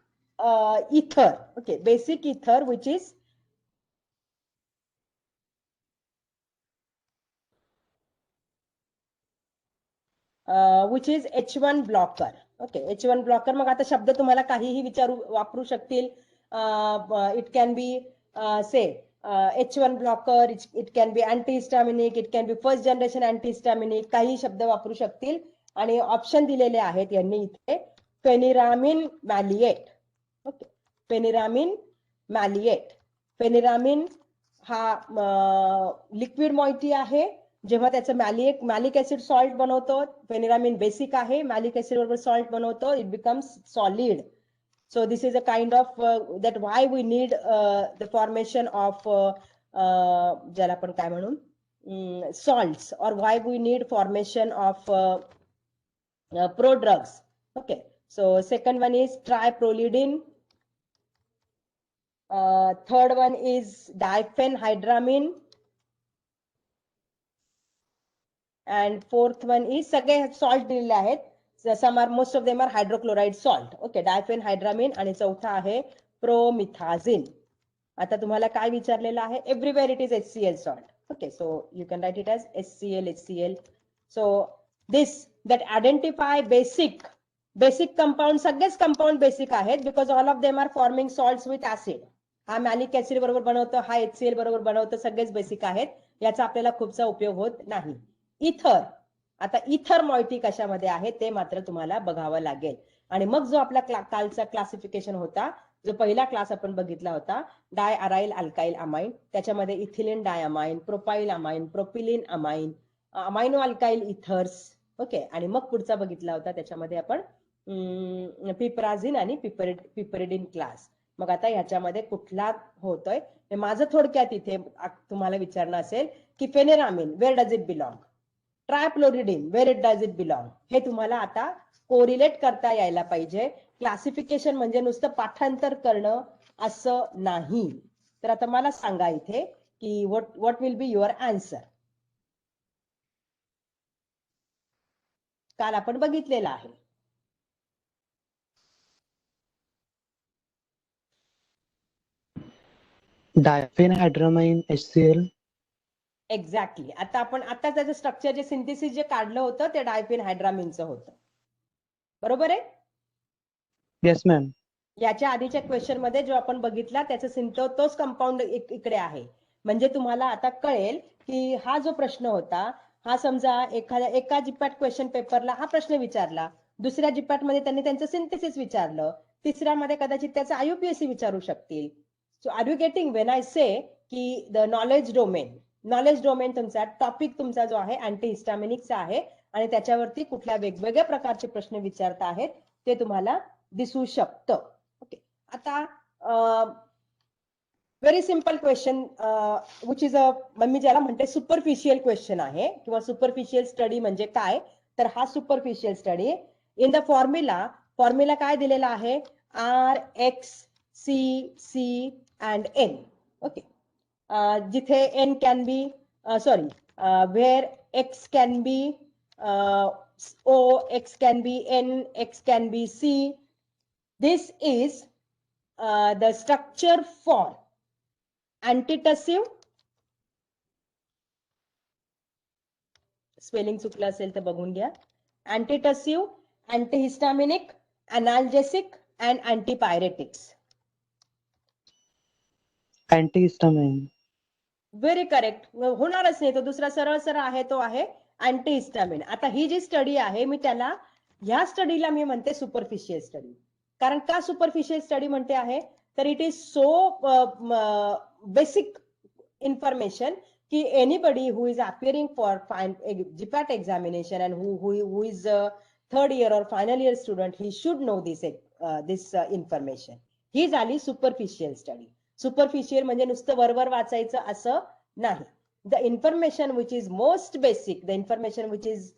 ether. Okay, basic ether which is H1 blocker. Okay, H1 blocker. मग आता शब्द तुम्हाला काहीही वापरू शकतील. It can be say H1 blocker, it can be antihistaminic, it can be first generation antihistaminic. काही शब्द वापरू शकतील आणि ऑप्शन दिलेले आहेत यांनी इथे. फेनिरामिन मॅलिएट. ओके, फेनिरामिन मॅलिएट. फेनिरामिन हा लिक्विड मॉइटी आहे. जेव्हा त्याचं मॅलिक ऍसिड सॉल्ट बनवतो, फेनिरामिन बेसिक आहे, मॅलिक ऍसिड बरोबर सॉल्ट बनवतो, it becomes solid. So this is a kind of that why we need the formation of ज्याला आपण काय म्हणू salts, or why we need formation of prodrugs. Okay, so second one is triprolidine. Third one is diphenhydramine. And fourth one is सगळे सॉल्ट दिलेले आहेत. Some are, most of them are hydrochloride salt. Okay, diphenhydramine. आणि चौथा आहे प्रोमिथाझिन. आता तुम्हाला काय विचारलेलं आहे? Everywhere it is HCl salt. Okay, so you can write it as HCl. So this that identify basic basic compound, सगळेच कंपाऊंड बेसिक आहेत because all of them are forming salts with acid. हा मॅलिक ऍसिड बरोबर बनवतो, हा HCl बरोबर बनवतो, सगळेच बेसिक आहेत, याचा आपल्याला खूपसा उपयोग होत नाही. इथर, आता इथर मॉइटी कशामध्ये आहे ते मात्र तुम्हाला बघावं लागेल. आणि मग जो आपला कालचा क्लासिफिकेशन होता, जो पहिला क्लास आपण बघितला होता, डाय अराइल अल्काइल अमाइन, त्याच्यामध्ये ethylene diamine, propyl amine, propylene amine, amino alkyl ethers. Okay, आणि मग पुढचा बघितला होता त्याच्यामध्ये आपण पिपराझिन आणि पिपरिडिन क्लास. मग आता ह्याच्यामध्ये कुठला होतोय हे माझं थोडक्यात इथे तुम्हाला विचारणं असेल की pheniramine where does it belong, trifluridine where does it belong, हे तुम्हाला आता कोरिलेट करता यायला पाहिजे. क्लासिफिकेशन म्हणजे नुसतं पाठांतर करणं असं नाही. तर आता मला सांगा इथे की what will be your answer. काल आपण बघितलेलं आहे. डायफेनहायड्रामाइन HCl. एक्झॅक्टली. आता त्याचं स्ट्रक्चर जे सिंथेसिस जे काढलं होतं ते डायफेनहायड्रामिनचं होतं, बरोबर आहे? Yes ma'am. याच्या आधीच्या क्वेश्चन मध्ये जो आपण बघितला त्याचं तोच कंपाऊंड इकडे आहे. म्हणजे तुम्हाला आता कळेल की हा जो प्रश्न होता, हा समजा एका जीपॅट क्वेश्चन पेपरला हा प्रश्न विचारला, दुसऱ्या जीपॅट मध्ये त्यांनी त्यांचं सिंथेसिस विचारलं, तिसऱ्यामध्ये कदाचित त्याचं IUPAC विचारू शकतील. So are you getting when I say की द नॉलेज डोमेन तुमचा टॉपिक तुमचा जो आहे अँटीहिस्टामिनिकचा आहे आणि त्याच्यावरती कुठल्या वेगवेगळ्या प्रकारचे प्रश्न विचारता आहेत ते तुम्हाला दिसू शकतं. ओके, आता very simple question which is me ज्याला म्हणते सुपरफिशियल क्वेश्चन आहे किंवा सुपरफिशियल स्टडी म्हणजे काय, तर हा superficial study in the formula काय दिलेला आहे, RXCC and N. ओके, जिथे N can be where X can be O, X can be N, X can be C. This is the structure for antitussive, spelling चुकलं असेल तर बघून घ्या, antitussive, antihistaminic, analgesic and antipyretics. Antihistamine. Very correct. होणारच नाही तो दुसरा सरळ आहे, तो आहे अँटीहिस्टामिन. आता ही जी स्टडी आहे मी त्याला ह्या स्टडीला मी म्हणते सुपरफिशियल स्टडी. कारण का सुपरफिशियल स्टडी म्हणते आहे, तर it is so basic information की anybody who is appearing for GPAT examination and who is third year or final year student, he should know this information. ही झाली सुपरफिशियल स्टडी. सुपरफिशियल म्हणजे नुसतं वरवर वाचायचं असं नाही. The information which is most basic, the information which is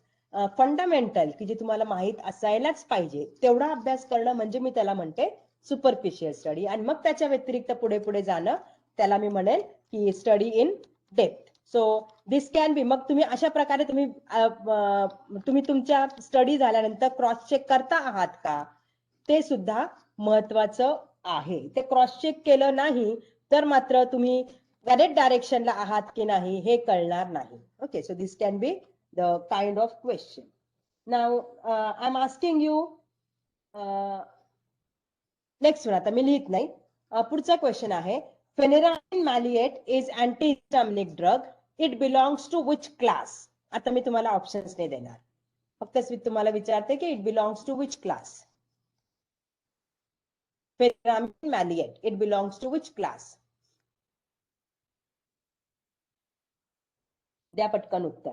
fundamental, की जी तुम्हाला माहित असायलाच पाहिजे, तेवढा अभ्यास करणं म्हणजे मी त्याला म्हणते सुपरफिशियल स्टडी. आणि मग त्याच्या व्यतिरिक्त पुढे पुढे जाणं त्याला मी म्हणेल की study in depth. So this can बी, मग तुम्ही अशा प्रकारे तुम्ही तुमच्या स्टडी झाल्यानंतर क्रॉस चेक करता आहात का, ते सुद्धा महत्वाचं आहे. ते क्रॉस चेक केलं नाही तर मात्र तुम्ही करेक्ट डायरेक्शनला आहात की नाही हे कळणार नाही. Okay, so this can be the kind of question. Now I am asking you next one. आता मी लिहित नाही. पुढचा क्वेश्चन आहे, pheniramine maleate is antihistaminic drug, it belongs to which class. आता मी तुम्हाला ऑप्शन्स नाही देणार, फक्त तुम्हाला विचारते की it belongs to which class. Pheniramine maleate, it belongs to which class. द्या पटकन उत्तर.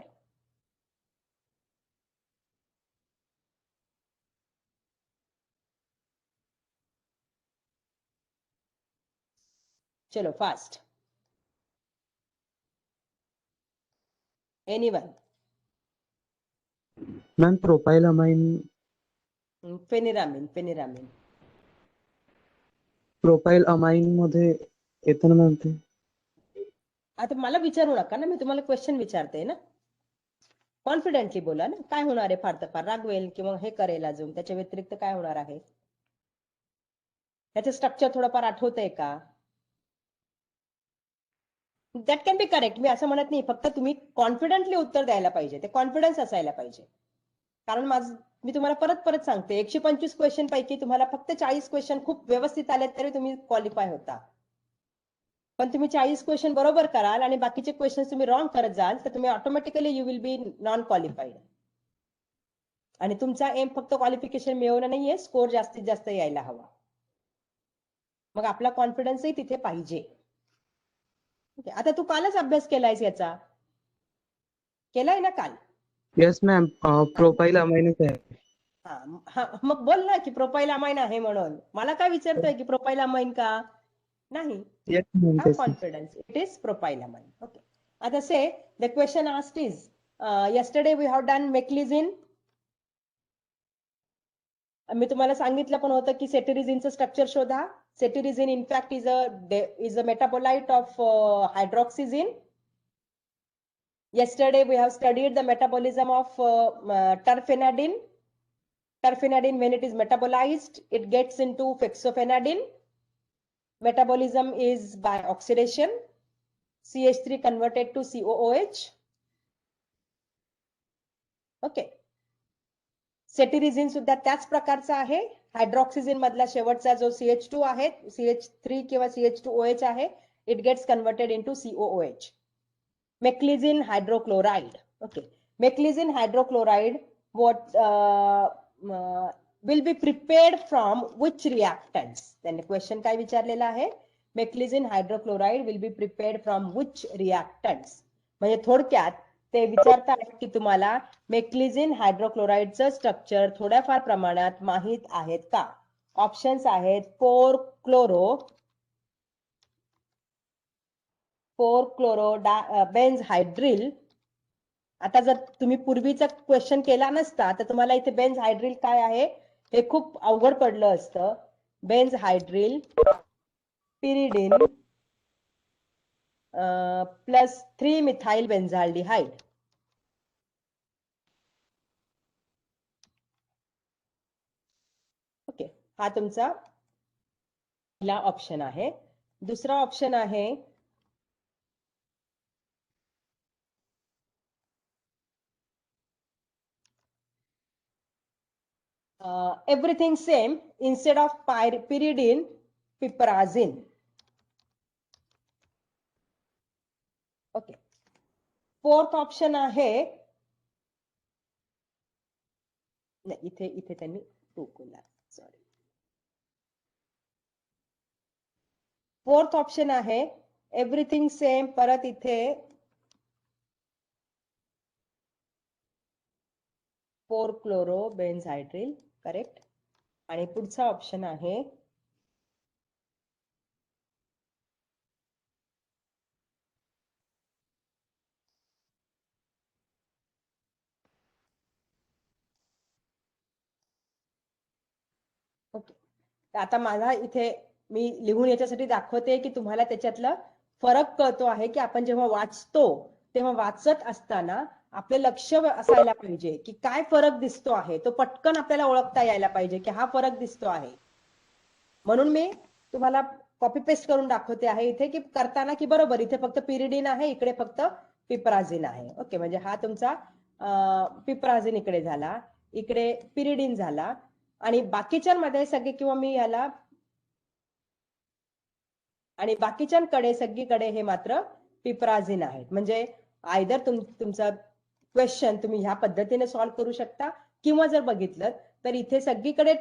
चलो fast. Anyone? Ma'am propylamine. Pheniramine. Propylamine मध्ये येतं ना मॅम ते. आता मला विचारू नका ना, मी तुम्हाला क्वेश्चन विचारते ना. कॉन्फिडेंटली बोला ना, काय होणार आहे, फार तर फार रागवेल किंवा हे करेल, अजून त्याच्या व्यतिरिक्त काय होणार आहे. त्याचं स्ट्रक्चर थोडंफार आठवतंय का? That can be correct. मी असं म्हणत नाही, फक्त तुम्ही कॉन्फिडेंटली उत्तर द्यायला पाहिजे, ते कॉन्फिडन्स असायला पाहिजे. कारण मी तुम्हाला परत परत सांगते 125 क्वेश्चन पैकी तुम्हाला फक्त 40 क्वेश्चन खूप व्यवस्थित आले तरी तुम्ही क्वालिफाय होता. पण तुम्ही 40 क्वेश्चन बरोबर कराल आणि बाकीचे क्वेश्चन तुम्ही रॉंग करत जाल तर तुम्ही automatically you will be non qualified. आणि तुमचा एम फक्त क्वालिफिकेशन मिळवणं नाहीये, स्कोर जास्तीत जास्त यायला हवा. मग आपला कॉन्फिडन्सही तिथे पाहिजे. आता तू कालच अभ्यास केलायस याचा, केलाय ना काल? येस मॅम, प्रोफाईल अमायनच आहे. मग बोल ना की प्रोफाईल अमाइन आहे म्हणून. मला काय विचारतोय की प्रोफाईल अमाइन का नाही? Yes ma'am, Have confidence. It is propyl amine. Okay. आता say the question asked is yesterday we have done meclizine. मी तुम्हाला सांगितलं पण होतं की सेटिरिझिनचं स्ट्रक्चर शोधा. सेटिरिझिन in fact is a metabolite of hydroxyzine. Yesterday we have studied the metabolism of terfenadine. Terfenadine, when it is metabolized, it gets into fexofenadine. Metabolism is by oxidation. CH3 converted to COOH. Okay. Cetirizine सुद्धा त्याच प्रकारचा आहे. हायड्रॉक्सिजिन मधला शेवटचा जो CH2 आहे, CH3 किंवा CH2OH आहे, it gets converted into COOH. Meclizine hydrochloride. Okay. Meclizine hydrochloride will be prepared from which reactants? त्यांनी क्वेश्चन काय विचारलेला आहे? मेक्लिझिन hydrochloride will be prepared from which reactants? म्हणजे थोडक्यात ते विचारतात की तुम्हाला मेक्लिझिन हायड्रोक्लोराइडचं स्ट्रक्चर थोड्याफार प्रमाणात माहित आहेत का? ऑप्शन्स आहेत 4 क्लोरो बेन्झ हायड्रिल. आता जर तुम्ही पूर्वीचा क्वेश्चन केला नसता तर तुम्हाला इथे बेन्झ हायड्रिल काय आहे हे खूप अवघड पडलं असतं. Benzhydryl pyridine plus 3 methyl benzaldehyde. Okay, हा तुमचा पहिला ऑप्शन आहे. दुसरा ऑप्शन आहे everything same instead of pyridine, piperazine. Okay. Fourth option आहे, नाही इथे त्यांनी टोकला, सॉरी. फोर्थ ऑप्शन आहे एव्हरीथिंग सेम, परत इथे 4 क्लोरो बेन्झ हायड्रिल, करेक्ट. आणि पुढचा ऑप्शन आहे ओके. आता माझा इथे मी लिहून याच्यासाठी दाखवते की तुम्हाला त्याच्यातलं फरक कळतो आहे की आपण जेव्हा वाचतो तेव्हा वाचत असताना आपलं लक्ष असायला पाहिजे की काय फरक दिसतो आहे, तो पटकन आपल्याला ओळखता यायला पाहिजे की हा फरक दिसतो आहे. म्हणून मी तुम्हाला कॉपी पेस्ट करून दाखवते आहे इथे की करताना की बरोबर इथे फक्त पिरिडिन आहे, इकडे फक्त पिपराझिन आहे. ओके, म्हणजे हा तुमचा पिपराझिन इकडे झाला, इकडे पिरिडिन झाला आणि बाकीच्यांमध्ये सगळे किंवा मी याला आणि बाकीच्यांकडे सगळीकडे हे मात्र पिपराझिन आहेत. म्हणजे आयदर तुमचा क्वेश्चन तुम्ही ह्या पद्धतीने सॉल्व्ह करू शकता किंवा जर बघितलं तर इथे सगळीकडे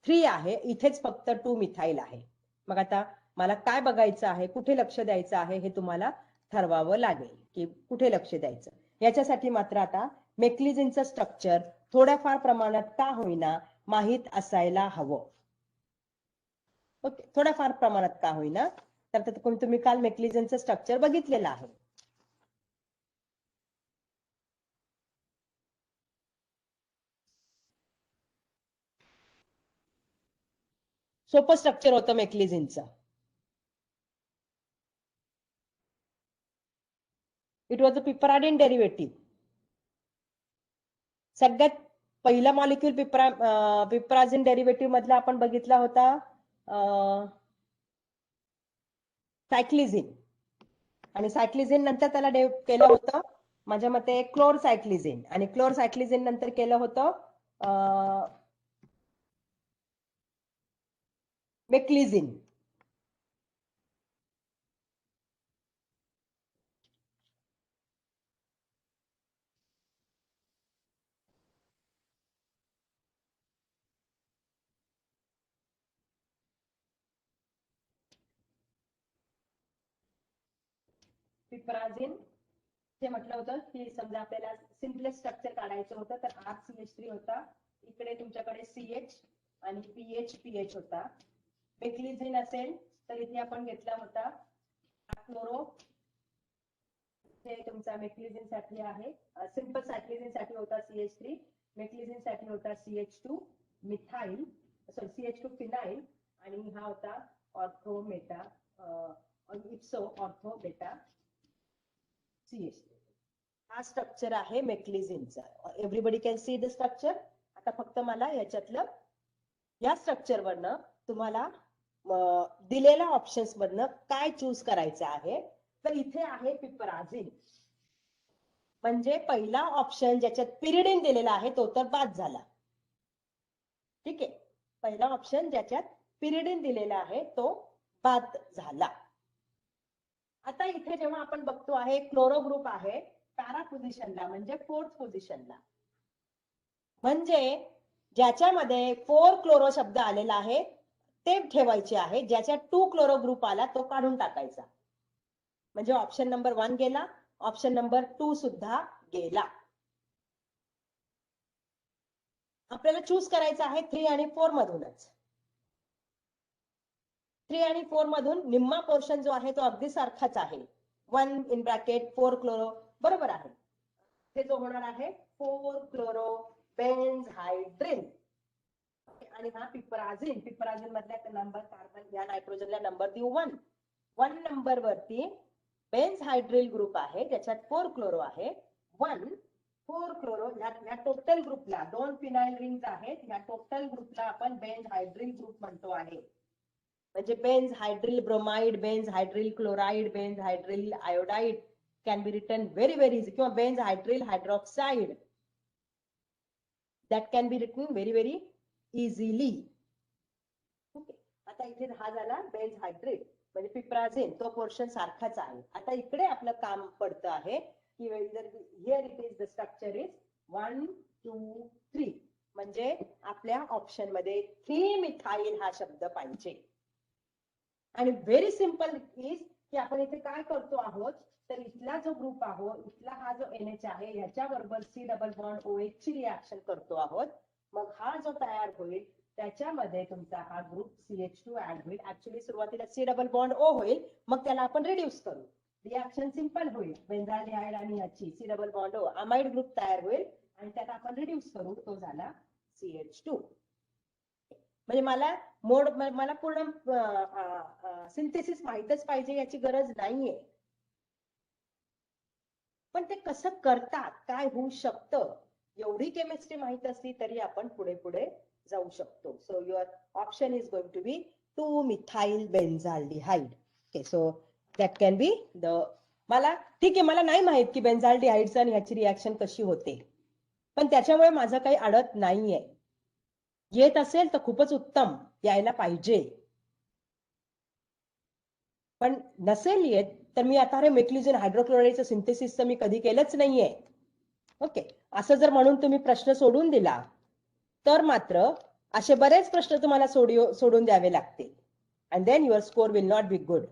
3 आहे, इथेच फक्त 2 मिथाइल आहे. मग आता मला काय बघायचं आहे, कुठे लक्ष द्यायचं आहे हे तुम्हाला ठरवावं लागेल की कुठे लक्ष द्यायचं. याच्यासाठी मात्र आता मेक्लिझिनचं स्ट्रक्चर थोड्याफार प्रमाणात का होईना माहित असायला हवं. ओके, थोड्याफार प्रमाणात का होईना, तर तुम्ही काल मेक्लिझिनचं स्ट्रक्चर बघितलेलं आहे. सोपं स्ट्रक्चर होतं मेक्लिझिनचं. It was a piperidine derivative. सगळ्यात पहिला मॉलिक्यूल पिपराझिन डेरिव्हेटिव्ह मधला आपण बघितला होता सायक्लिझिन, आणि सायक्लिझिन नंतर त्याला केलं होतं माझ्या मते क्लोरसायक्लिझिन, आणि क्लोरसायक्लिझिन नंतर केलं होतं मेक्लिझिन. पिपराझिन जे म्हटलं होतं की समजा आपल्याला सिम्पलेस्ट स्ट्रक्चर काढायचं होतं तर RCH3 होता, इकडे तुमच्याकडे CH आणि PH होता. मेक्लिझिन असेल तर इथे आपण घेतला होता क्लोरो, हे तुमचा मेक्लिझिन साठी आहे. सिंपल सायक्लिझिन साठी होता CH3, मेक्लिझिन साठी होता CH2 methyl, sorry CH2 phenyl, आणि हा होता ऑर्थो मेटा इप्सो ऑर्थो बेटा CH3. हा स्ट्रक्चर आहे मेक्लिझिनचा. Everybody can see the structure. आता फक्त मला याच्यातलं या स्ट्रक्चर वरनं तुम्हाला दिलेल्या ऑप्शन्स मधनं काय चूज करायचं आहे. तर इथे आहे पिपराझिन, म्हणजे पहिला ऑप्शन ज्याच्यात पिरिडिन दिलेला आहे तो तर बाद झाला. ठीक आहे, पहिला ऑप्शन ज्याच्यात पिरिडिन दिलेला आहे तो बाद झाला. आता इथे जेव्हा आपण बघतो आहे क्लोरो ग्रुप आहे पॅरा पोझिशनला, म्हणजे 4th पोझिशनला, म्हणजे ज्याच्यामध्ये 4 क्लोरो शब्द आलेला आहे ते ठेवायचे आहे. ज्याच्यात 2 क्लोरो ग्रुप आला तो काढून टाकायचा. म्हणजे ऑप्शन नंबर 1 गेला, ऑप्शन नंबर 2 सुद्धा गेला. आपल्याला चूज करायचं आहे 3 आणि 4 मधूनच. 3 आणि 4 मधून निम्मा पोर्शन जो आहे तो अगदी सारखाच आहे. 1 इन ब्रॅकेट 4 क्लोरो, बरोबर आहे. हे जो होणार आहे 4 क्लोरो बेन्झहायड्रिन, आणि हा पिपराझिन. पिपराझिन मधल्या नंबर कार्बन या नायट्रोजनला नंबर देऊ 1. 1 नंबर वरती बेन्झहायड्रिल ग्रुप आहे ज्याच्यात 4 क्लोरो आहे. 1 4 क्लोरो या टोटल ग्रुपला 2 फिनाइल रिंग्स आहेत. या टोटल ग्रुपला आपण बेन्झहायड्रिल ग्रुप म्हणतो आहे. म्हणजे benzhydryl bromide, benzhydryl chloride, benzhydryl iodide can be written very easy, किंवा benzhydryl hydroxide that can be written very easily. Okay, आता इथे हा झाला बेन्झहायड्रिल म्हणजे पिपराझिन, तो पोर्शन सारखाच आहे. आता इकडे आपलं काम पडतं आहे की here it is the structure is 1 2 3, म्हणजे आपल्या ऑप्शन मध्ये 3 मिथाइल हा शब्द पाहिजे. आणि व्हेरी सिंपल इज की आपण इथे काय करतो आहोत, तर इथला जो ग्रुप आहोत, इथला हा जो NH आहे याच्या बरोबर C डबल बॉन्ड OH ची रिएक्शन करतो आहोत. मग हा जो तयार होईल त्याच्यामध्ये तुमचा हा ग्रुप CH2 ऍड होईल. ऍक्च्युअली सुरुवातीला C डबल बॉन्ड O होईल, मग त्याला आपण रिड्यूस करू, रिएक्शन सिंपल होईल. बेन्झाल्डिहाइड आणि याची C double bond O amide group तयार होईल आणि त्याला आपण रिड्यूस करू, तो झाला CH2. म्हणजे मला पूर्ण सिंथेसिस माहितच पाहिजे याची गरज नाहीये, पण ते कसं करतात, काय होऊ शकतं, एवढी केमिस्ट्री माहित असली तरी आपण पुढे पुढे जाऊ शकतो. So your option is going to be 2 methyl benzaldehyde. Okay, so that can be the, मला ठीक आहे, मला नाही माहित की बेन्झाल्डिहाइडचं आणि ह्याची रिएक्शन कशी होते, पण त्याच्यामुळे माझं काही अडत नाहीये. येत असेल तर खूपच उत्तम, यायला पाहिजे. पण नसेल येत तर मी आता मेक्लिझिन हायड्रोक्लोराईडचं सिंथेसिसचं मी कधी केलंच नाहीये. ओके, असं जर म्हणून तुम्ही प्रश्न सोडून दिला तर मात्र असे बरेच प्रश्न तुम्हाला सोडून द्यावे लागतील, and then your score will not be good.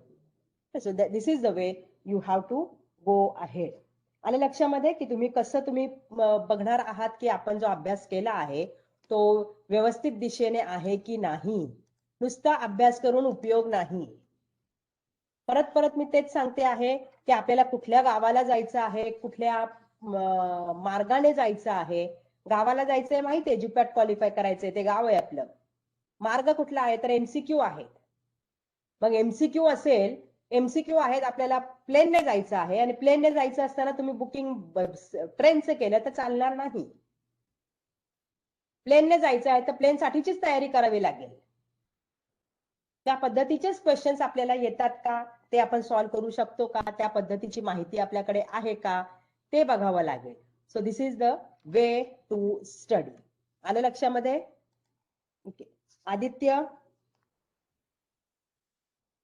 So this is the way you have to go ahead. आलं लक्षामध्ये की तुम्ही कसं बघणार आहात की आपण जो अभ्यास केला आहे तो व्यवस्थित दिशेने आहे की नाही. नुसता अभ्यास करून उपयोग नाही. परत परत मी तेच सांगते आहे की आपल्याला कुठल्या गावाला जायचं आहे, कुठल्या मार्गाने जायचं आहे. गावाला जायचंय माहितीये, जीपॅट क्वालिफाय करायचंय, ते गाव आहे आपलं. मार्ग कुठला आहे तर MCQ आहे. मग MCQ असेल, MCQ आहेत, आपल्याला प्लेनने जायचं आहे आणि प्लेनने जायचं असताना तुम्ही बुकिंग ट्रेनचं केलं तर चालणार नाही. प्लेनने जायचं आहे तर प्लेन साठीचीच तयारी करावी लागेल. त्या पद्धतीचेच क्वेश्चन्स आपल्याला येतात का, ते आपण सॉल्व्ह करू शकतो का, त्या पद्धतीची माहिती आपल्याकडे आहे का, ते बघावं लागेल. So this is the way to study. आलं लक्षामध्ये? Okay. Aditya,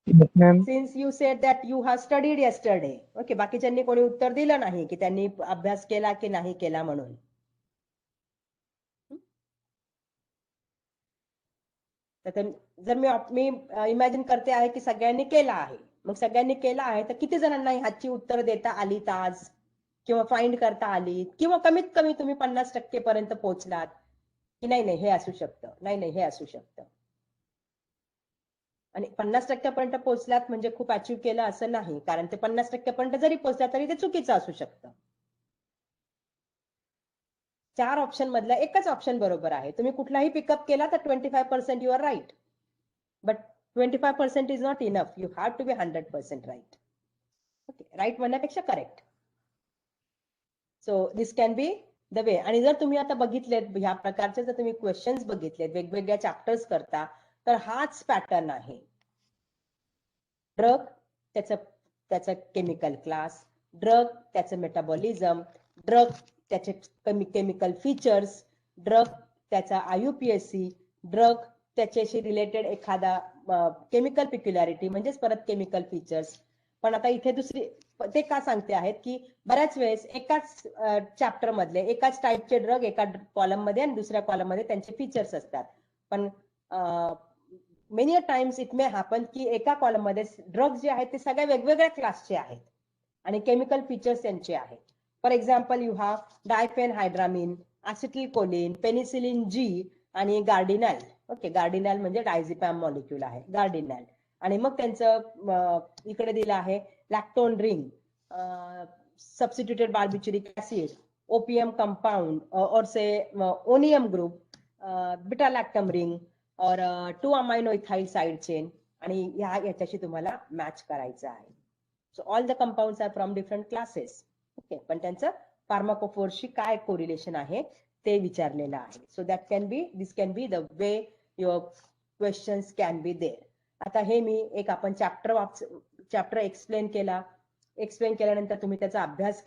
Yes, ma'am. since you said that you have studied yesterday, okay, बाकीच्यांनी कोणी उत्तर दिलं नाही की त्यांनी अभ्यास केला की नाही केला म्हणून. तर जर मी इमॅजिन करते आहे की सगळ्यांनी केला आहे, मग सगळ्यांनी केला आहे तर किती जणांना ह्याची उत्तर देता आली आज, किंवा फाइंड करता आली, किंवा कमीत कमी तुम्ही 50% पर्यंत पोहोचलात की नाही नाही हे असू शकतं, नाही नाही हे असू शकतं. आणि 50% पर्यंत पोहोचलात म्हणजे खूप अचीव्ह केलं असं नाही, कारण ते 50% पर्यंत जरी पोहोचला तरी ते चुकीचं असू शकतं. 4 ऑप्शन मधला एकच ऑप्शन बरोबर आहे. तुम्ही कुठलाही पिकअप केला तर 25% you are right, but 25% is not enough. You have to be 100% right. Okay, right म्हणण्यापेक्षा correct. So this can be the way. आणि जर तुम्ही आता बघितलेत ह्या प्रकारचे जर तुम्ही क्वेश्चन्स बघितलेत, वेगवेगळ्या चॅप्टर्स करता, तर हाच पॅटर्न आहे. ड्रग त्याचं केमिकल क्लास, ड्रग त्याचं मेटाबॉलिझम, ड्रग त्याचे केमिकल फीचर्स, ड्रग त्याचा IUPAC, ड्रग त्याच्याशी रिलेटेड एखादा केमिकल पिक्युलॅरिटी म्हणजेच परत केमिकल फीचर्स. पण आता इथे दुसरी ते का सांगते आहेत की बऱ्याच वेळेस एकाच चॅप्टर मधले एकाच टाईपचे ड्रग एका कॉलम मध्ये आणि दुसऱ्या कॉलम मध्ये त्यांचे फीचर्स असतात. पण many times it may happen की एका कॉलम मध्ये ड्रग्स जे आहेत ते सगळ्या वेगवेगळ्या क्लासचे आहेत आणि केमिकल फीचर्स त्यांचे आहेत. For example you have diphenhydramine, acetylcholine, penicillin G आणि गार्डिनॅल. ओके, गार्डिनॅल म्हणजे डायझेपॅम मॉलिक्यूल आहे, गार्डिनॅल. आणि मग त्यांचं इकडे दिलं आहे lactone ring, substituted barbituric acid, OPM compound or से onium group, beta lactam ring or 2 amino ethyl side chain. आणि याच्याशी तुम्हाला मॅच करायचं आहे. So all the compounds are from different classes. Okay, पण त्यांचं फार्माकोफोर्सशी काय कोरिलेशन आहे ते विचारलेलं आहे. So that can be, this can be the way your questions can be there. आता हे मी एक आपण चॅप्टर एक्सप्लेन केल्यानंतर तुम्ही त्याचा अभ्यास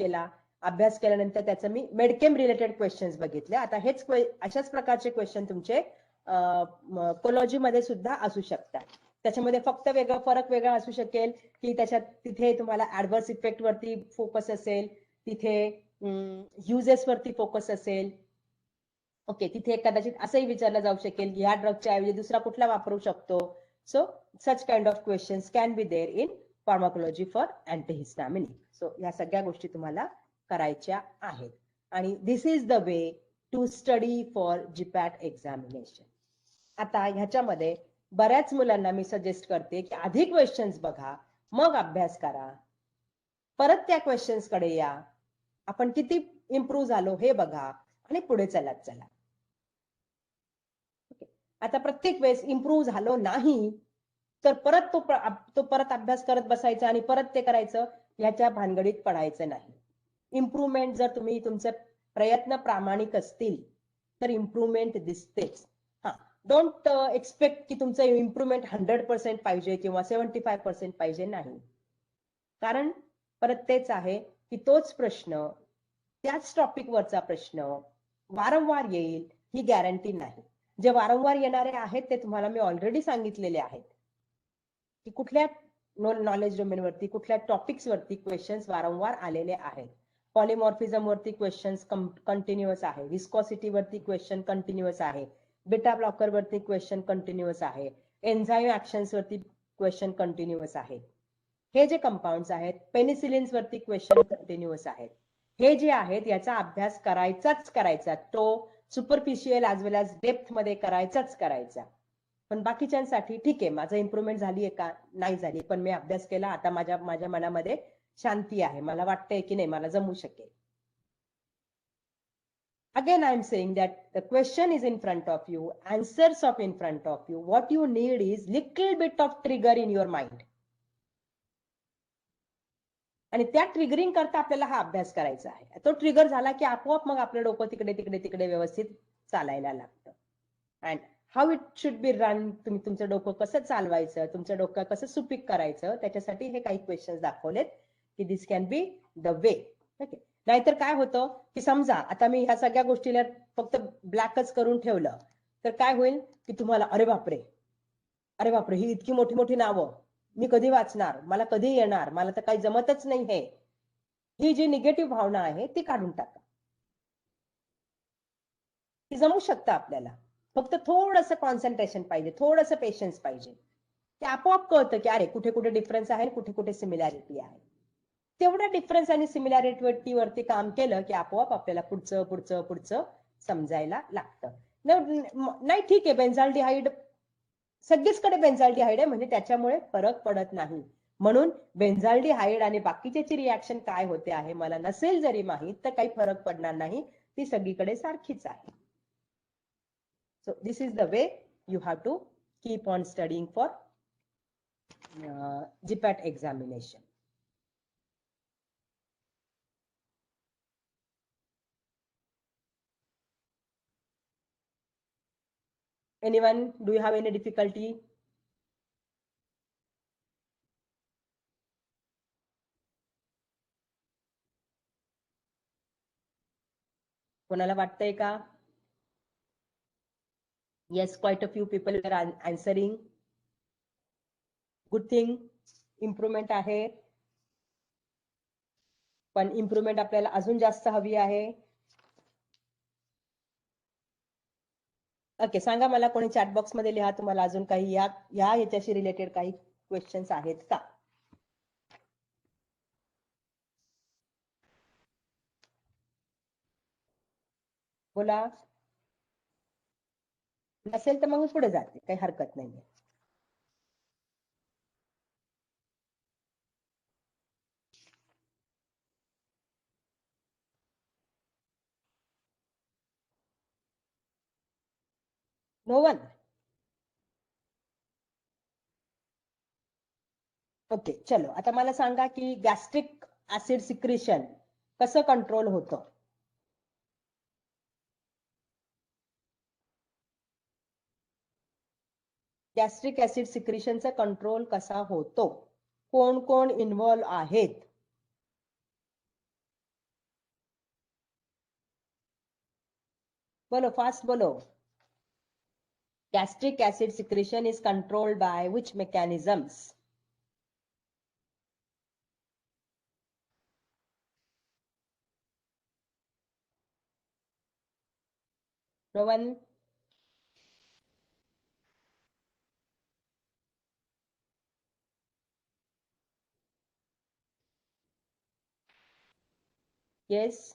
केल्यानंतर त्याचं मी मेडकेम रिलेटेड क्वेश्चन्स बघितले. आता हेच अशाच प्रकारचे क्वेश्चन तुमचे कोलॉजी मध्ये सुद्धा असू शकतात. त्याच्यामध्ये फक्त फरक वेगळा असू शकेल की त्याच्यात तिथे तुम्हाला ऍडव्हर्स इफेक्ट वरती फोकस असेल, तिथे युजेस वरती फोकस असेल. ओके, तिथे कदाचित असंही विचारलं जाऊ शकेल की ह्या ड्रगच्या ऐवजी दुसरा कुठला वापरू शकतो. So such kind of questions can be there in pharmacology for antihistaminic. So या सगळ्या गोष्टी तुम्हाला करायच्या आहेत. आणि this is the way to study for GPAT examination. आता ह्याच्यामध्ये बऱ्याच मुलांना मी सजेस्ट करते की आधी क्वेश्चन्स बघा, मग अभ्यास करा, परत त्या क्वेश्चन्स कडे या, आपण किती इम्प्रूव्ह झालो हे बघा आणि पुढे चला. आता प्रत्येक वेळेस इम्प्रूव्ह झालो नाही तर परत तो परत अभ्यास करत बसायचा आणि परत ते करायचं, ह्याच्या भानगडीत पडायचं नाही. इम्प्रूव्हमेंट जर तुम्ही तुमचे प्रयत्न प्रामाणिक असतील तर इम्प्रूव्हमेंट दिसतेच. डोंट एक्सपेक्ट की तुमचं इम्प्रूव्हमेंट 100% पाहिजे किंवा 75% पाहिजे, नाही. कारण परत तेच आहे की तोच प्रश्न, त्याच टॉपिक वरचा प्रश्न वारंवार येईल ही गॅरंटी नाही. जे वारंवार येणारे आहेत ते तुम्हाला मी ऑलरेडी सांगितलेले आहेत की कुठल्या नॉलेज डोमेन वरती, कुठल्या टॉपिक्स वरती क्वेश्चन्स वारंवार आलेले आहेत. पॉलिमॉर्फिझम वरती क्वेश्चन्स कंटिन्युअस आहे, विस्कॉसिटी वरती क्वेश्चन कंटिन्युअस आहे, बीटा ब्लॉकर वरती क्वेश्चन कंटिन्युअस आहे, एन्झाईम ऍक्शन्स वरती क्वेश्चन कंटिन्युअस आहे. हे जे कंपाऊंड्स आहेत, पेनिसिलिन्स वरती क्वेश्चन कंटिन्युअस आहेत. हे जे आहेत याचा अभ्यास करायचा, तो सुपरफिशियल ऍज वेल ऍज डेप्थ मध्ये करायचा. पण बाकीच्यांसाठी ठीक आहे, माझं इम्प्रूव्हमेंट झाली आहे का नाही झाली, पण मी अभ्यास केला, आता माझ्या मनामध्ये शांती आहे, मला वाटतंय की नाही मला जमू शकेल. Again, I am saying that the question is in front of you, answers are in front of you. What you need is little bit of trigger in your mind. आणि त्या ट्रिगरिंग करता आपल्याला हा अभ्यास करायचा आहे. तो ट्रिगर झाला की आपोआप मग आपलं डोकं तिकडे व्यवस्थित चालायला लागतं. And how it should be run, तुम्ही तुमचं डोकं कसं चालवायचं, तुमचं डोकं कसं सुपीक करायचं, त्याच्यासाठी हे काही क्वेश्चन्स दाखवलेत की this can be the way. Okay, नाहीतर काय होतं की समजा आता मी ह्या सगळ्या गोष्टीला फक्त ब्लॅकच करून ठेवलं तर काय होईल की तुम्हाला अरे बापरे ही इतकी मोठी मोठी नावं मी कधी वाचणार, मला कधी येणार, मला तर काही जमतच नाही हे, ही जी निगेटिव्ह भावना आहे ती काढून टाका. ती जमू शकतं आपल्याला, फक्त थोडंसं कॉन्सन्ट्रेशन पाहिजे, थोडंसं पेशन्स पाहिजे. ते आपोआप कळतं की अरे कुठे कुठे डिफरन्स आहे, कुठे कुठे सिमिलॅरिटी आहे. तेवढ्या डिफरन्स आणि सिमिलॅरिटी वरती काम केलं की आपोआप आपल्याला पुढचं पुढचं पुढचं समजायला लागतं. नाही ठीक आहे, बेन्झाल्डिहाइड सगळीचकडे बेन्झाल्डिहाइड आहे म्हणजे त्याच्यामुळे फरक पडत नाही. म्हणून बेन्झाल्डिहाइड आणि बाकीच्याची रिॲक्शन काय होते आहे मला नसेल जरी माहित तर काही फरक पडणार नाही, ती सगळीकडे सारखीच आहे. So this is the way you have to keep on studying for GPAT examination. Anyone, do you have any difficulty? कोणाला वाटतंय का? Yes, quite a few people were answering. Good thing, improvement आहे. पण इम्प्रुव्हमेंट आपल्याला अजून जास्त हवी आहे. ओके, सांगा मला कोणी चॅट बॉक्स मध्ये लिहा तुम्हाला अजून काही याच्याशी रिलेटेड काही क्वेश्चन्स आहेत का? बोला. नसेल तर मग मी पुढे जाते, काही हरकत नाहीये. No one. ओके, चलो आता मला सांगा की गॅस्ट्रिक ऍसिड सिक्रेशन कसं कंट्रोल होतं? गॅस्ट्रिक ऍसिड सिक्रेशनचा कंट्रोल कसा होतो? कोण कोण इन्व्हॉल्व आहेत? बोलो, फास्ट बोलो. Gastric acid secretion is controlled by which mechanisms? No one? Yes.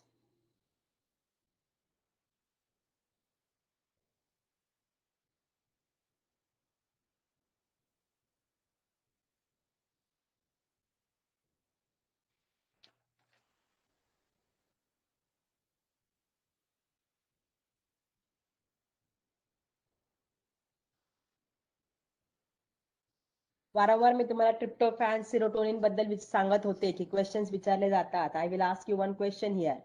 वारंवार मी तुम्हाला ट्रिप्टोफॅन सिरोटोनिन बद्दल सांगत होते की क्वेश्चन्स विचारले जातात. I will ask you one question here.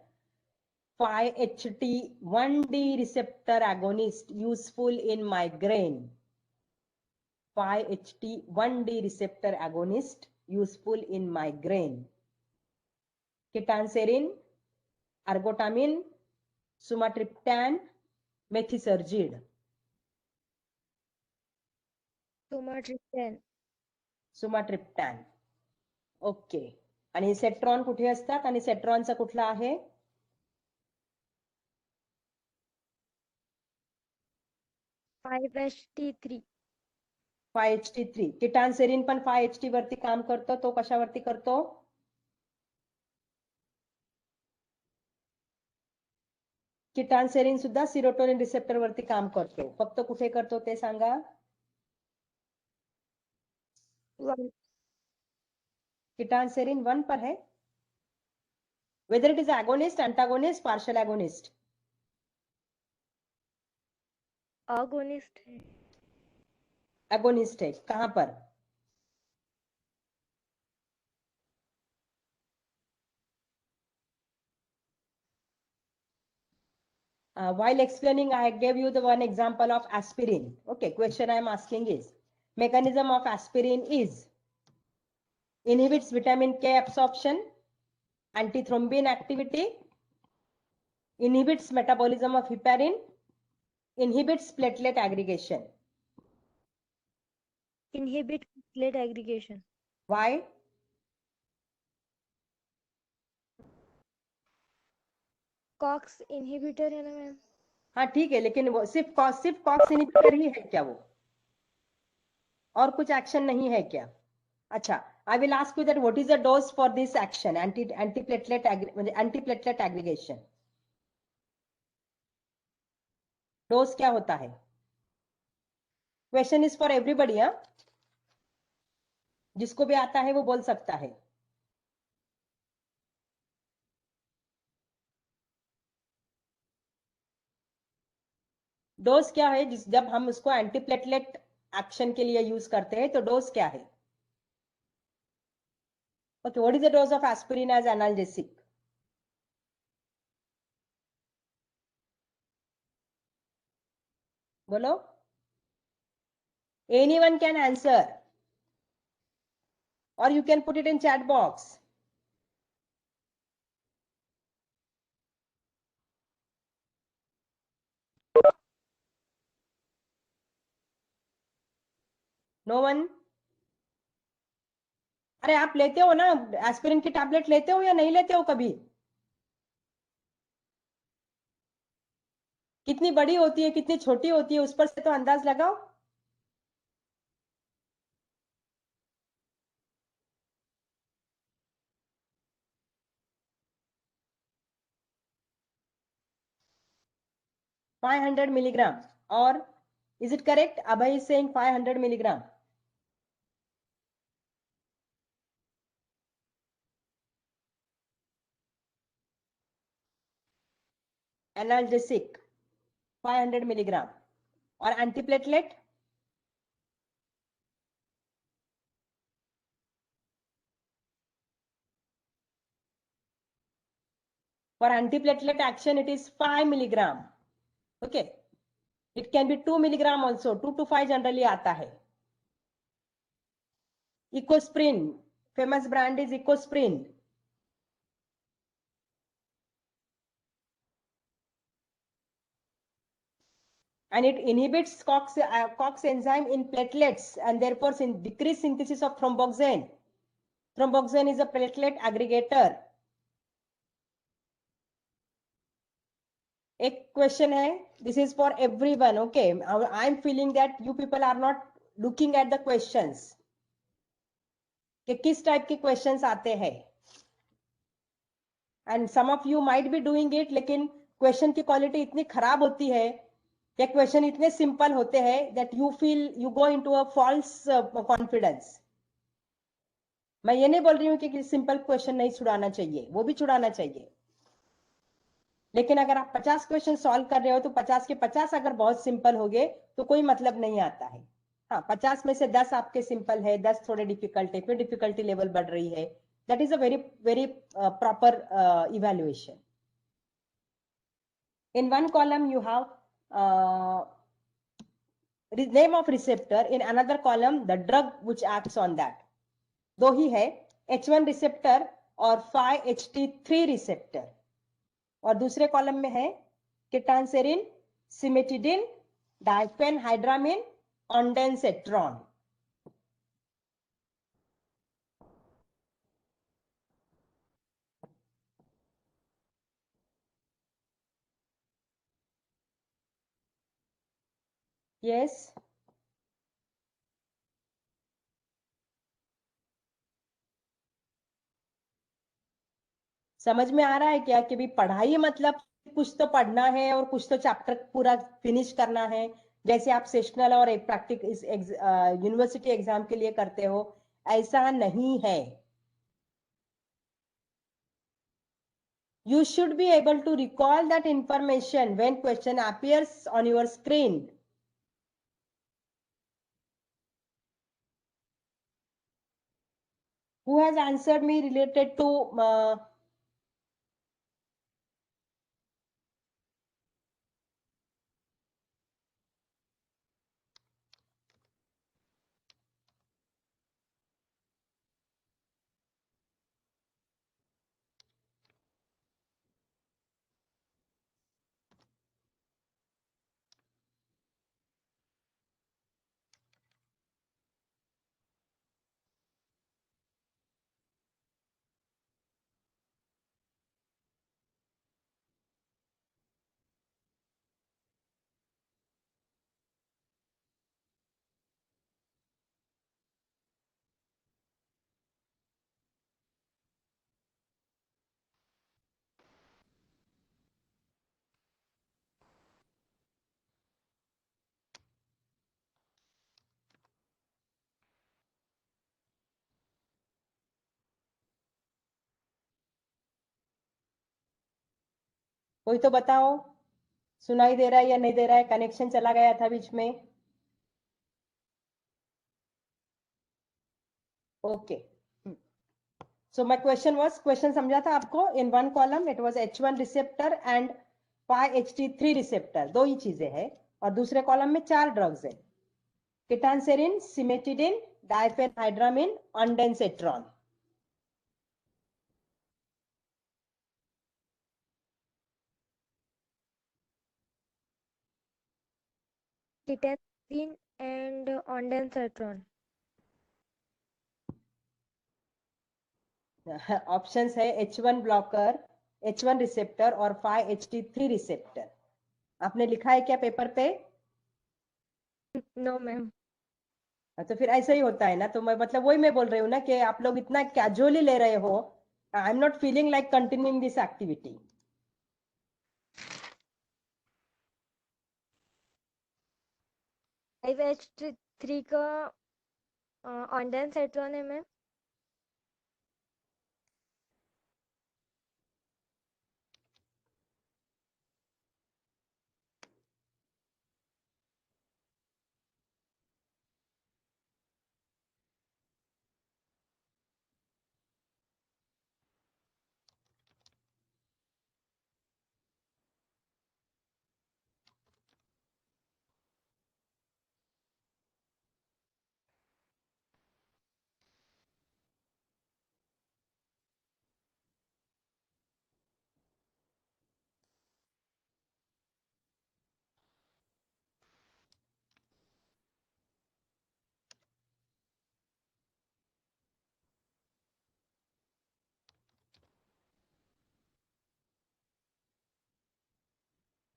5-HT1D receptor agonist useful in migraine. 5-HT1D receptor agonist useful in migraine. Ketanserin, argotamine, sumatriptan, methisergid. Sumatriptan. Okay. आणि सेट्रॉन कुठे असतात आणि सेट्रॉनचा कुठला आहे? (5HT3) 5-HT3. किटानसेरिन पण 5-HT वरती काम करतो. तो कशावरती करतो? किटानसेरिन सुद्धा सिरोटोनिन रिसेप्टर वरती काम करतो. फक्त कुठे करतो ते सांगा? 1. किटानसेरिन 1 पर है. Whether it is agonist, antagonist, partial agonist. Agonist है. एगोनिस्ट है. कहां पर? While explaining, I gave you the one example of aspirin. Okay, question I am asking is, mechanism of aspirin is inhibits vitamin K absorption, Antithrombin activity, inhibits metabolism of heparin, inhibits platelet aggregation. Inhibit platelet aggregation. Why? COX inhibitor है ना मैम? हाँ ठीक है, लेकिन वो सिर्फ कॉक्स इनहिबिटर ही है क्या वो? और कुछ एक्शन नहीं है क्या? अच्छा, I will ask you that what is the dose for this action, antiplatelet aggregation? Dose क्या होता है? क्वेश्चन इज फॉर एवरीबडी, हाँ, जिसको भी आता है वो बोल सकता है। डोज क्या है जब हम उसको एंटीप्लेटलेट एक्शन के लिए यूज करते हैं, तो डोज क्या है? Okay, what is the dose of aspirin as analgesic? बोलो, anyone can answer or you can put it in chat box. No one? अरे आप लेते हो ना एस्पिरिन की टैबलेट, लेते हो या नहीं लेते हो कभी? कितनी बड़ी होती है, कितनी छोटी होती है, उस पर से तो अंदाज लगाओ। फाइव 500 milligram, और is it correct? Abhay is saying 500 milligram. Analgesic 500 milligram, और antiplatelet for antiplatelet action it is 5 milligram. Okay, it can be 2 milligram also, 2 to 5 generally आता है। Ecosprin, famous brand is Ecosprin. And it inhibits COX enzyme in platelets and therefore decrease synthesis of thromboxane. Thromboxane is a platelet aggregator. एक क्वेश्चन है, this is for everyone, okay? I am feeling that you people are not looking at the questions, कि किस टाइप के क्वेश्चंस आते हैं, and some of you might be doing it, लेकिन क्वेश्चन की क्वालिटी इतनी खराब होती है या क्वेश्चन इतने सिंपल होते हैं that you feel you go into a false confidence. मैं ये नहीं बोल रही हूँ कि सिंपल क्वेश्चन नहीं छुड़ाना चाहिए, वो भी छुड़ाना चाहिए, लेकिन अगर आप 50 क्वेश्चन सॉल्व कर रहे हो तो 50 के 50 अगर बहुत सिंपल हो गए तो कोई मतलब नहीं आता है। हाँ, 50 में से 10 आपके सिंपल है, 10 थोड़े डिफिकल्ट है, फिर डिफिकल्टी लेवल बढ़ रही है, that is a very very proper evaluation. In one column you have name of receptor, in another column the drug which acts on that, दो ही है, H1 रिसेप्टर और 5-HT3 रिसेप्टर, और दूसरे कॉलम में है केटांसेरिन, सिमेटिडिन, डाइफेनहाइड्रामिन, ऑन्डेंसेट्रॉन। यस, समझ में आ रहा है क्या कि भी पढ़ाई मतलब कुछ तो पढ़ना है और कुछ तो चैप्टर पूरा फिनिश करना है, जैसे आप सेशनल और एक प्रैक्टिस यूनिवर्सिटी एग्जाम के लिए करते हो, ऐसा नहीं है। You should be able to recall that information when question appears on your screen. Who has answered me related to कोई तो बताओ, सुनाई दे रहा है या नहीं दे रहा है? कनेक्शन चला गया था बीच में। ओके, सो माय क्वेश्चन समझा था आपको? In one column it was H1 receptor and 5-HT3 receptor, दो ही चीजें हैं, और दूसरे कॉलम में 4 ड्रग्स है: ketanserin, cimetidine, diphenhydramine, ondansetron. Quetiapine and ondansetron. Options है H1 ब्लॉकर, H1 रिसेप्टर और 5-HT3 रिसेप्टर। आपने लिखा है क्या पेपर पे? No, ma'am. तो फिर ऐसा ही होता है ना, तो मैं मतलब वही मैं बोल रही हूँ ना कि आप लोग इतना कैजुअली ले रहे हो। I am not feeling like continuing this activity. 5H3 का ondansetron है मैम।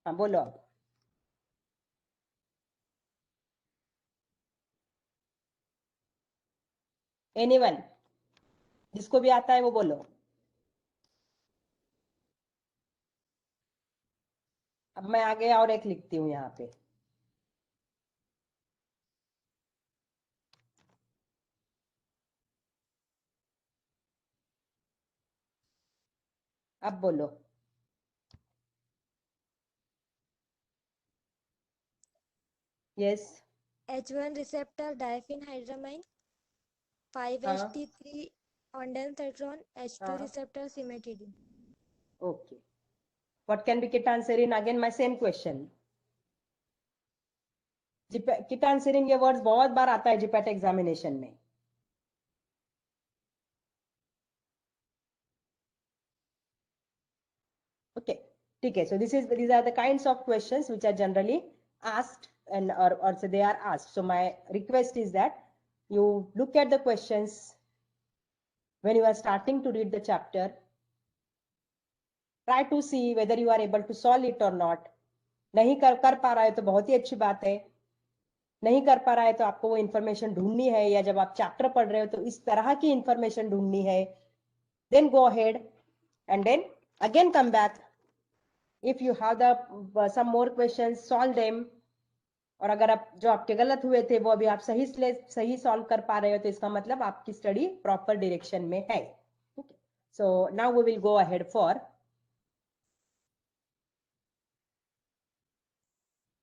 हाँ बोलो आप। एनीवन जिसको भी आता है वो बोलो। अब मैं आगे और एक लिखती हूँ यहाँ पे। अब बोलो। यस। H1 receptor diaphenhydramine, हाँ 5-HT3 ondansetron, H2 हाँ। receptor cimetidine. Okay, what can be ketanserin? Again my same question. Ketanserin ये वर्ड्स बहुत बार आता है जीपैट एग्जामिनेशन में। Okay, ठीक है. So these are the kinds of questions which are generally asked and or so they are asked. So my request is that you look at the questions when you are starting to read the chapter. Try to see whether you are able to solve it or not. नहीं कर पा रहा है तो बहुत ही अच्छी बात है। नहीं कर पा रहा है तो आपको वो इंफॉर्मेशन ढूंढनी है, या जब आप चैप्टर पढ़ रहे हो तो इस तरह की इंफॉर्मेशन ढूंढनी है। Then go ahead and then again come back. If you have the some more questions, solve them. और अगर आप जो आपके गलत हुए थे वो अभी आप सही सॉल्व कर पा रहे हो तो इसका मतलब आपकी स्टडी प्रॉपर डायरेक्शन में है। So now we will go ahead for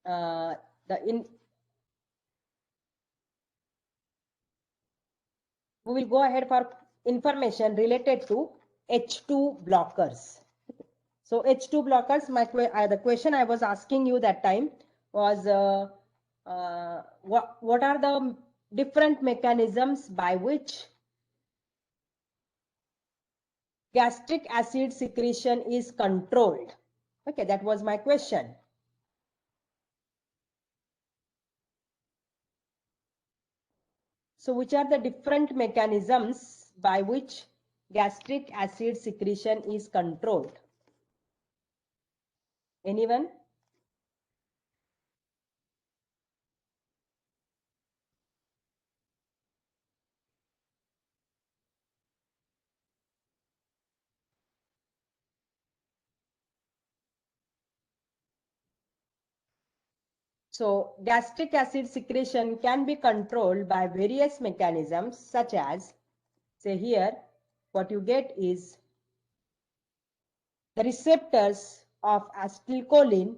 the in we will go ahead for information related to H2 blockers. So H2 blockers, the question I was asking you that time was what are the different mechanisms by which gastric acid secretion is controlled? Okay, that was my question. So which are the different mechanisms by which gastric acid secretion is controlled? Anyone? So gastric acid secretion can be controlled by various mechanisms such as, say here, what you get is the receptors of acetylcholine,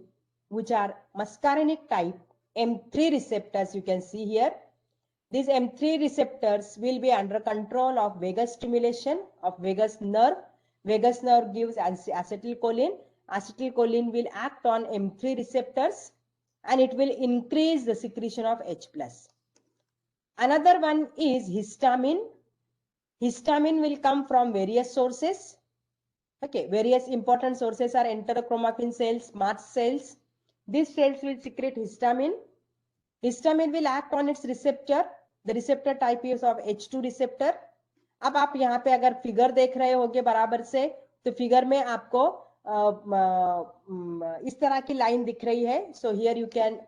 which are muscarinic type M3 receptors, you can see here. These M3 receptors will be under control of vagus stimulation of vagus nerve. Vagus nerve gives acetylcholine. Acetylcholine will act on M3 receptors and it will increase the secretion of H+. Another one is histamine. Histamine will come from various sources. Okay, various important sources are enterochromaffin cells, mast cells. These cells will secrete histamine. Histamine will act on its receptor. The receptor type is of H2 receptor. अब आप यहाँ पे अगर फिगर देख रहे होगे बराबर से, तो फिगर में आपको इस तरह की लाइन दिख रही है. So here you can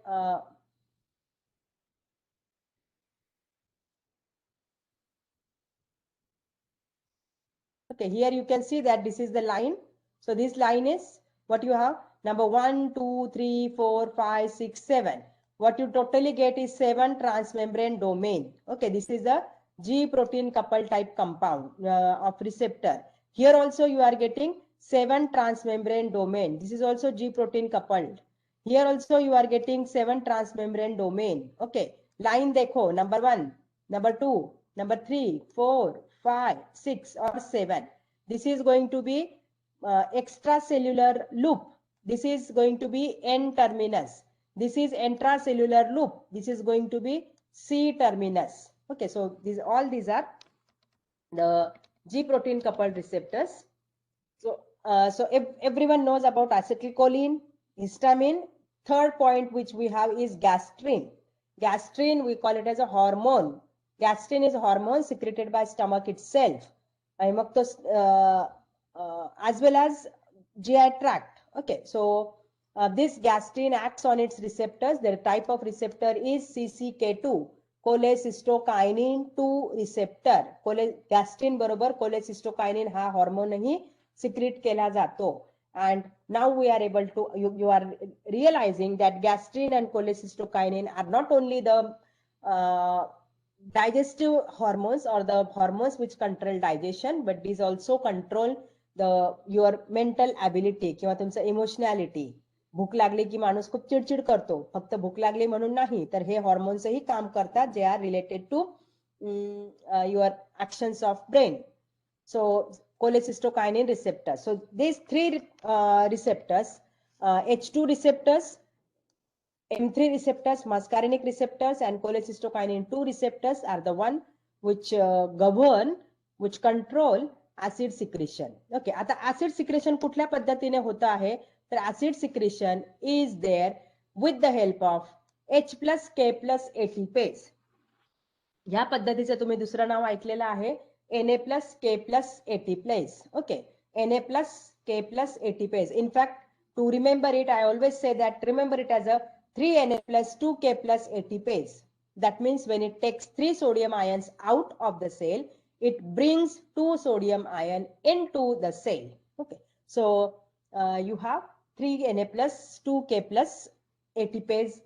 okay, here you can see that this is the line. So this line is what you have, number 1, 2, 3, 4, 5, 6, 7. What you totally get is 7 transmembrane domain. Okay, this is the G protein coupled type compound of receptor. Here also you are getting 7 transmembrane domain. This is also G protein coupled. Here also you are getting 7 transmembrane domain. Okay, line dekho, number 1, number 2, number 3, 4, 5, 6 or 7. This is going to be extracellular loop. This is going to be N terminus. This is intracellular loop. This is going to be C terminus. Okay, so all these are the G protein coupled receptors. So, everyone knows about acetylcholine, histamine. Third point which we have is gastrin. Gastrin, we call it as a hormone. Gastrin is a hormone secreted by stomach itself. As well as GI tract. Okay, so this gastrin acts on its receptors. Their type of receptor is CCK2, cholecystokinin 2 receptor. Gastrin बरोबर cholecystokinin हा hormone ही secrete केला जातो. And now we are able to, you are realizing that gastrin and cholecystokinin are not only the digestive hormones or the hormones which control digestion, but these also control your mental ability किंवा तुमचं emotionality. भूक लागली की माणूस खूप चिडचिड करतो, फक्त भूक लागली म्हणून नाही, तर हे हॉर्मोन्स ही काम करतात, जे are related to your actions of brain. So cholecystokinin receptor. So these 3 receptors, H2 receptors, M3 receptors, muscarinic receptors, and cholecystokinin 2 receptors are the one which govern, which control acid secretion. Okay, आता acid secretion कुठल्या पद्धतीने होता आहे, तर acid secretion is there with the help of H plus K plus ATPase. या पद्धतीचं तुम्ही दुसरं नाव ऐकलेलं आहे Na plus K plus ATPase. Okay, Na plus K plus ATPase. In fact, to remember it, I always say that remember it as a 3Na plus 2K plus ATPase. That means when it takes 3 sodium ions out of the cell, it brings 2 sodium ion into the cell. Okay, so you have 3Na plus 2K plus ATPase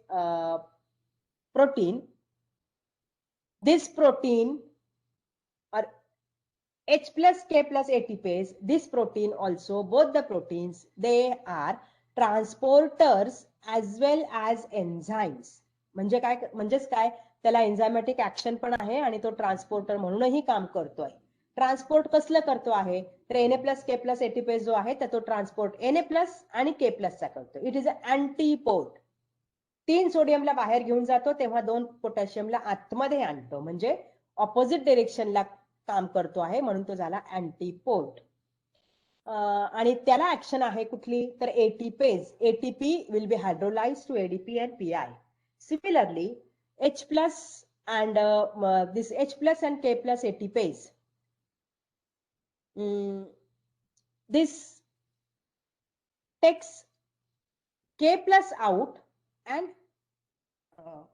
protein. This protein or H plus K plus ATPase, this protein also, both the proteins, they are transporters as well as enzymes. म्हणजे काय, म्हणजेच काय, त्याला एन्झायमॅटिक ऍक्शन पण आहे आणि तो ट्रान्सपोर्टर म्हणूनही काम करतोय. ट्रान्सपोर्ट कसलं करतो आहे, तर Na plus K plus ATPase जो आहे तर तो ट्रान्सपोर्ट Na plus आणि K plus चा करतो. इट इज अ अँटीपोर्ट. 3 सोडियमला बाहेर घेऊन जातो तेव्हा 2 पोटॅशियमला आतमध्ये आणतो, म्हणजे ऑपोजिट डायरेक्शनला काम करतो आहे, म्हणून तो झाला अँटीपोर्ट. आणि त्याला ऍक्शन आहे कुठली, तर ATPase. ATP will be hydrolyzed to ADP and PI. Similarly, H plus and this H plus and K plus ATPase. This takes K plus out and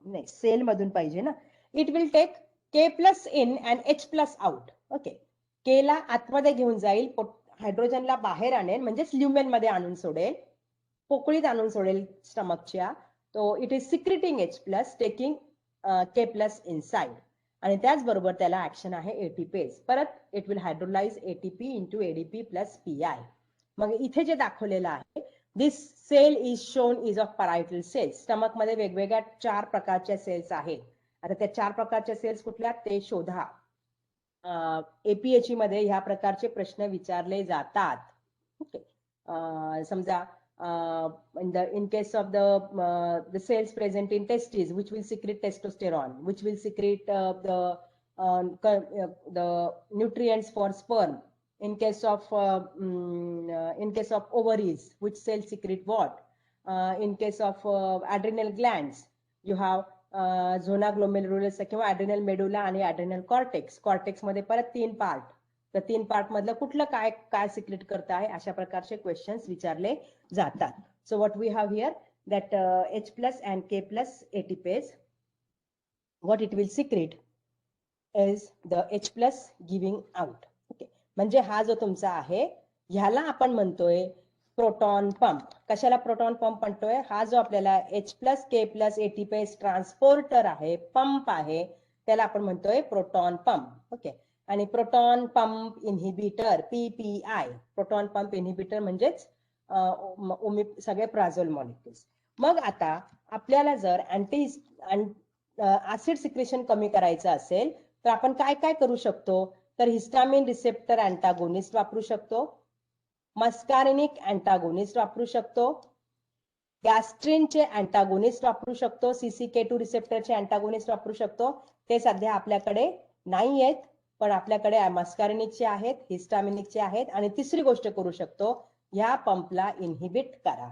नाही, सेल मधून पाहिजे ना. It will take K plus in and H plus out. Okay, K ला आतमध्ये घेऊन जाईल, हायड्रोजनला बाहेर आणेल, म्हणजेच ल्युमेन मध्ये आणून सोडेल, पोकळीत आणून सोडेल स्टमकच्या. तो it is secreting H plus, taking K plus inside. आणि त्याचबरोबर त्याला ऍक्शन आहे ATPase. परत it will hydrolyse ATP into ADP plus PI. मग इथे जे दाखवलेलं आहे this cell is shown is of parietal cells. Stomach मध्ये वेगवेगळ्या 4 प्रकारच्या सेल्स आहेत. आता त्या 4 प्रकारच्या सेल्स कुठल्या ते शोधा. APHE मध्ये ह्या प्रकारचे प्रश्न विचारले जातात. ओके. समजा in case of the cells present in testes which will secrete testosterone, which will secrete the nutrients for sperm. In case of ovaries, which cells secrete what? In case of adrenal glands, you have zona glomerulus किंवा ॲड्रिनल मेडुला आणि ॲड्रिनल कॉर्टेक्स. कॉर्टेक्स मध्ये परत 3 पार्ट. तर 3 पार्ट मधलं कुठलं काय काय सिक्रेट करत आहे अशा प्रकारचे क्वेश्चन्स विचारले जातात. So what we have here that H+ and K+ ATPase, what it will secrete is the H+ giving out. Okay. म्हणजे हा जो तुमचा आहे ह्याला आपण म्हणतोय प्रोटॉन पंप. कशाला प्रोटॉन पंप म्हणतोय? हा जो आपल्याला H+ K+ ATPase ट्रान्सपोर्टर आहे, पंप आहे, त्याला आपण म्हणतोय प्रोटॉन पंप. ओके. आणि proton pump inhibitor PPI, proton pump inhibitor म्हणजेच सगळे प्राझोल मॉलिक्युल्स. मग आता आपल्याला जर ऍसिड सिक्रेशन कमी करायचं असेल तर आपण काय काय करू शकतो? तर हिस्टामिन रिसेप्टर अँटागोनिस्ट वापरू शकतो, मस्कारिनिक अँटागोनिस्ट वापरू शकतो, गॅस्ट्रिनचे अँटागोनिस्ट वापरू शकतो, CCK2 रिसेप्टरचे अँटागोनिस्ट वापरू शकतो. ते सध्या आपल्याकडे नाही आहेत, पण आपल्याकडे मस्कारिनिकचे आहेत, हिस्टामिनिकचे आहेत. आणि तिसरी गोष्ट करू शकतो, ह्या पंपला इन्हिबिट करा.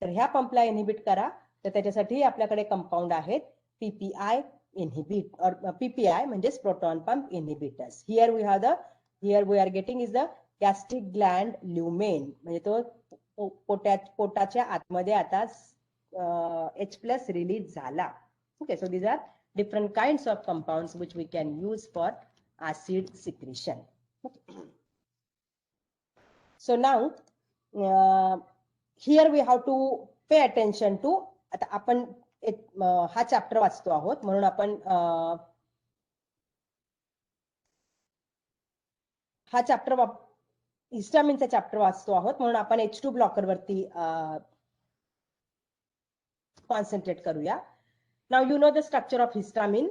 तर ह्या पंपला इन्हिबिट करा तर त्याच्यासाठी आपल्याकडे कंपाऊंड आहेत PPI inhibit or PPI म्हणजेच proton pump inhibitors. Here we are getting is the gastric gland lumen. म्हणजे तो पोटाच्या आतमध्ये आता H+ रिलीज झाला. Okay. So these are different kinds of compounds which we can use for acid secretion. So now here we have to pay attention to. आता आपण हा चॅप्टर वाचतो आहोत म्हणून आपण हा चॅप्टर हिस्टामिनचा चॅप्टर वाचतो आहोत म्हणून आपण H2 ब्लॉकर वरती कॉन्सन्ट्रेट करूया. Now you know the structure of histamine.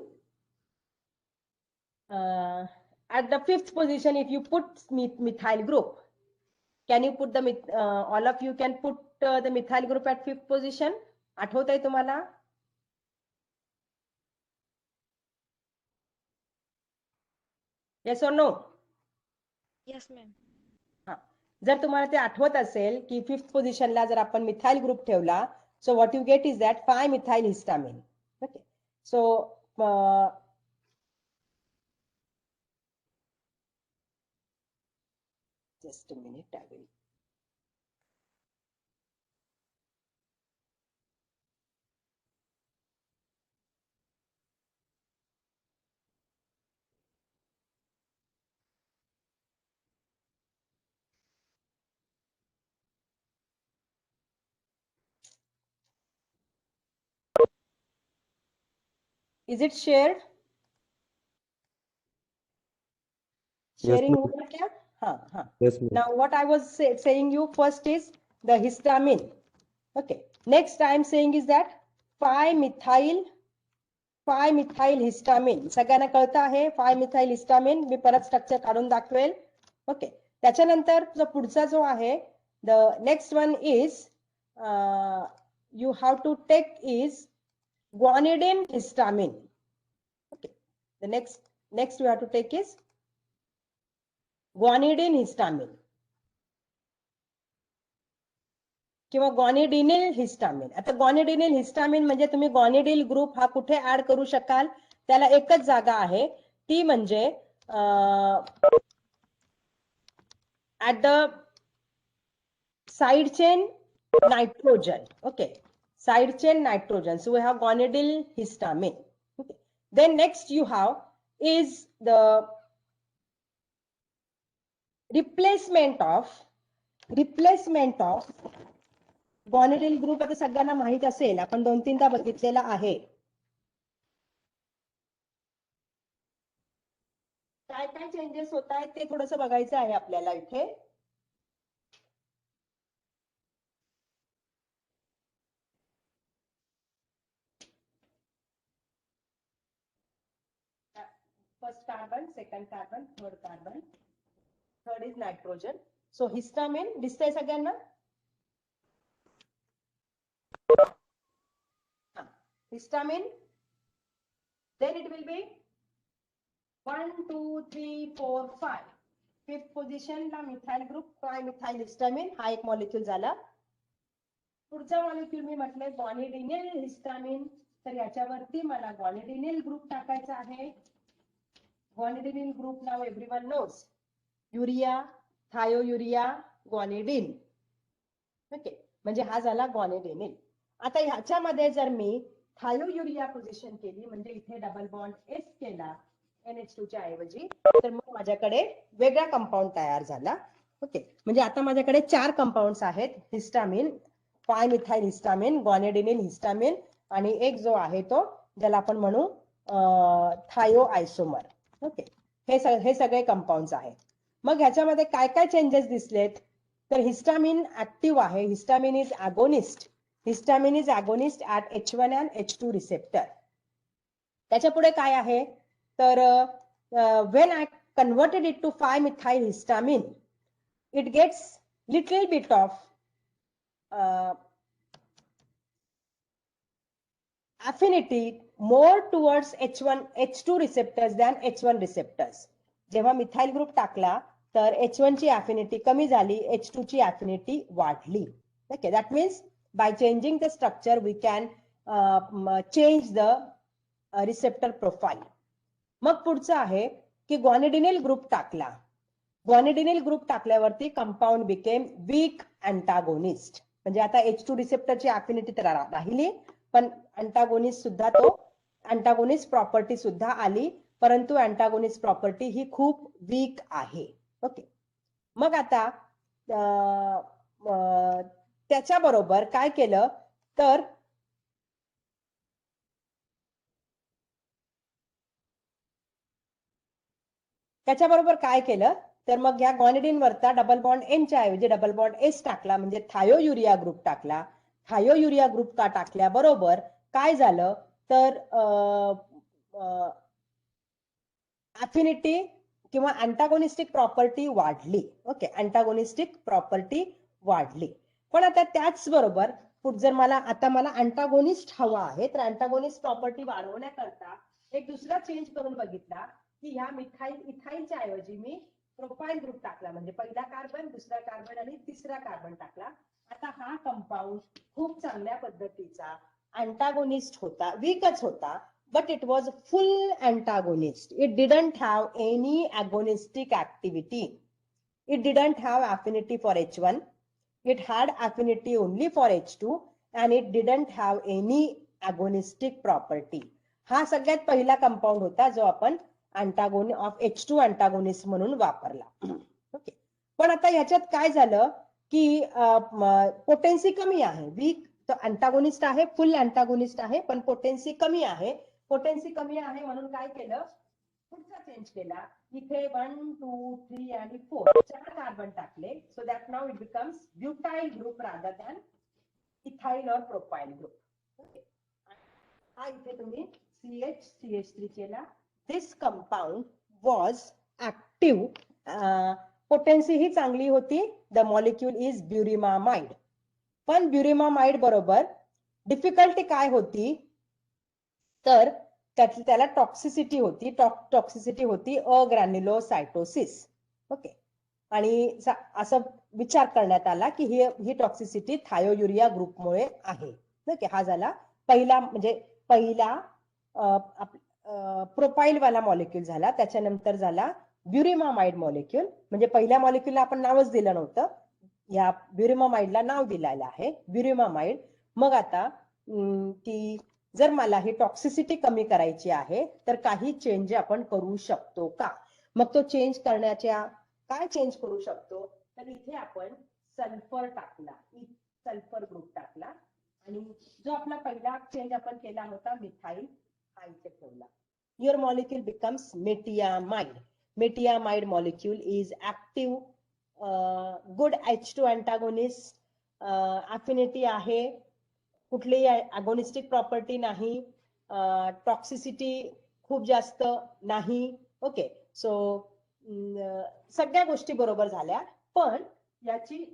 At the 5th position, if you put methyl group, can you put all of you can put the methyl group at 5th position? आठवत आहे तुम्हाला? Yes or no? Yes, ma'am. जर तुम्हाला ते आठवत असेल की 5th पोझिशनला जर आपण मिथाइल ग्रुप ठेवला, so what you get is that 5 methyl histamine. Okay. So just a minute, I will. Is it shared? Sharing हुआ क्या? हाँ. Yes, ma'am. Now what I was saying you first is the histamine. Okay. Next I am saying is that 5-methyl histamine. सगळ्यांना कळतं आहे 5-methyl histamine. मी परत स्ट्रक्चर काढून दाखवेल. ओके. त्याच्यानंतर जो पुढचा जो आहे the next one is you have to take is guanidine histamine. Okay. The next you have to take is guanidine histamine किंवा गॉनिडिनिल हिस्टामिन. आता गॉनिडिनिल हिस्टामिन म्हणजे तुम्ही गॉनिडिल ग्रुप हा कुठे ऍड करू शकाल? त्याला एकच जागा आहे, ती म्हणजे at the side chain nitrogen. Okay. Side chain nitrogen. So we have guanidyl histamine. Okay. Then next you have is the replacement of guanidyl group. आता सगळ्यांना माहित असेल, आपण 2-3दा बघितलेला आहे. काय काय चेंजेस होत आहेत ते थोडंसं बघायचं आहे आपल्याला इथे. first carbon, second carbon, third carbon. Third is nitrogen. So histamine दिसतंय सगळ्यांना? Histamine. Then it will be 1, 2, 3, 4, 5. Fifth position ला मिथाइल ग्रुप ट्रायमिथाइल हिस्टामिन हा एक मॉलिक्यूल झाला. पुढचा मॉलिक्यूल मी म्हटलंय गॉनिडिनिल हिस्टामिन. तर याच्यावरती मला गॉनिडिनिल ग्रुप टाकायचा आहे. गॉनिडिनिल ग्रुप नाव एव्हरीवन नोज. युरिया, थायोयुरिया, गॉनिडिन. ओके, म्हणजे हा झाला गॉनिडिनिल. आता ह्याच्यामध्ये जर मी थायोयुरिया पोझिशन केली म्हणजे इथे डबल बॉन्ड एस केला NH2 च्या ऐवजी, तर मग माझ्याकडे वेगळा कंपाऊंड तयार झाला. ओके, म्हणजे आता माझ्याकडे 4 कंपाऊंड्स आहेत. Histamine, five methyl histamine, guanidinyl histamine आणि एक जो आहे तो ज्याला आपण म्हणू थायो आयसोमर. ओके, हे सगळे कंपाऊंड्स आहेत. मग ह्याच्यामध्ये काय काय चेंजेस दिसलेत? तर हिस्टामिन ऍक्टिव्ह आहे. Histamine is agonist. Histamine is agonist at H1 and H2 receptor. त्याच्या पुढे काय आहे? तर when I converted it to 5-methyl histamine, it gets little bit of affinity more towards H2 receptors than H1 receptors. जेव्हा मिथाइल ग्रुप टाकला तर H1 ची अफिनिटी कमी झाली, H2 ची अफिनिटी वाढली. Okay, that means by changing the structure we can change the receptor profile. मग पुढचं आहे की गॉनिडिनिल ग्रुप टाकला. गॉनिडिनिल ग्रुप टाकल्यावरती कंपाऊंड बिकेम वीक अँटागोनिस्ट. म्हणजे आता H2 रिसेप्टरची अफिनिटी तर राहिली, पण अँटागोनिस्ट सुद्धा तो अँटागोनिस्ट प्रॉपर्टी सुद्धा आली, परंतु अँटागोनिस्ट प्रॉपर्टी ही खूप वीक आहे. ओके, मग आता त्याच्याबरोबर काय केलं तर त्याच्याबरोबर काय केलं तर मग या गॉनिडिन वरता डबल बॉन्ड एन च्या ऐवजी डबल बॉन्ड एस टाकला, म्हणजे थायोयुरिया ग्रुप टाकला. थायोयुरिया ग्रुप का टाकल्याबरोबर काय झालं तर अफिनिटी किंवा अँटागोनिस्टिक प्रॉपर्टी वाढली. ओके, अँटागोनिस्टिक प्रॉपर्टी वाढली. पण आता त्याच बरोबर जर मला अँटागोनिस्ट हवा आहे तर अँटागोनिस्ट प्रॉपर्टी वाढवण्याकरता एक दुसरा चेंज करून बघितला की ह्या इथाइलच्या ऐवजी मी प्रोपाइल ग्रुप टाकला, म्हणजे पहिला कार्बन, दुसरा कार्बन आणि तिसरा कार्बन टाकला. आता हा कंपाऊंड खूप चांगल्या पद्धतीचा अँटागोनिस्ट होता, वीकच होता, but it was full antagonist. It didn't have any agonistic activity. It didn't have affinity for H1. It had affinity only for H2 and it didn't have any agonistic property. हा सगळ्यात पहिला कंपाऊंड होता जो आपण अँटागोनी ऑफ H2 अँटागोनिस्ट म्हणून वापरला. ओके, पण आता ह्याच्यात काय झालं की पोटेन्सी कमी आहे. वीक तो अँटागोनिस्ट आहे, फुल अँटागोनिस्ट आहे, पण पोटेन्सी कमी आहे. पोटेन्सी कमी आहे म्हणून काय केलं, पुढचा चेंज केला. इथे 1, 2, 3 आणि 4 4 कार्बन टाकले. So that now it becomes butyl group rather than ethyl और प्रोपाइल ग्रुप. ओके, हा इथे तुम्ही CH3 केला. This compound was active. Potency ही चांगली होती. The molecule is burimamide. पण ब्युरिमामाइड बरोबर डिफिकल्टी काय होती तर त्याला टॉक्सिसिटी होती. टॉक्सिसिटी होती अग्रॅन्युलोसायटोसिस. ओके, आणि असं विचार करण्यात आला की ही टॉक्सिसिटी थायोयुरिया ग्रुपमुळे आहे. ओके, हा झाला पहिला, म्हणजे पहिला प्रोपाइल वाला मॉलिक्यूल झाला. त्याच्यानंतर झाला ब्युरिमामाइड मॉलिक्यूल. म्हणजे पहिल्या मॉलिक्यूलला आपण नावच दिलं नव्हतं, या ब्युरिमामाइडला नाव दिलेलं आहे ब्युरिमामाइड. मग आता की जर मला ही टॉक्सिसिटी कमी करायची आहे तर काही चेंज आपण करू शकतो का? मग तो चेंज करण्याच्या काय चेंज करू शकतो तर इथे आपण सल्फर टाकला, सल्फर ग्रुप टाकला आणि जो आपला पहिला चेंज आपण केला होता मिथाइल हा इथे ठेवला. Your molecule becomes metiamide. Metiamide molecule is active, good H2 antagonist, affinity आहे, कुठलीही अगोनिस्टिक प्रॉपर्टी नाही, टॉक्सिसिटी खूप जास्त नाही, ओके. सो सगळ्या गोष्टी बरोबर झाल्या, पण याची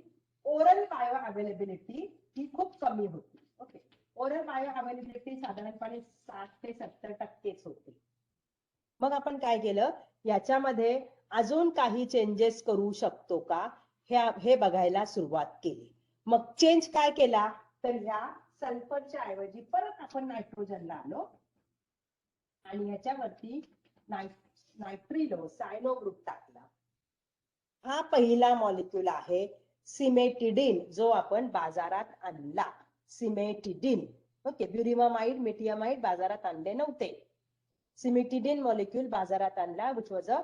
ओरल बायो अवेलेबिलिटी ही खूप कमी होती. ओके. ओरल बायो अवेलेबिलिटी साधारणपणे 60 ते 70% होती. मग आपण काय केलं, याच्यामध्ये अजून काही चेंजेस करू शकतो का हे बघायला सुरुवात केली. मग चेंज काय केला, तर ह्या सल्फरच्या ऐवजी परत आपण नायट्रोजनला आलो आणि ह्याच्यावरती नायट्रिलो सायनो ग्रुप टाकला. हा पहिला मॉलिक्यूल आहे सिमेटिडिन, जो आपण बाजारात आणला. सिमेटिडिन. ओके. ब्युरिमामाइड, मेटियामाइड बाजारात आणले नव्हते. सिमेटिडिन मॉलिक्यूल बाजारात आणला, which was a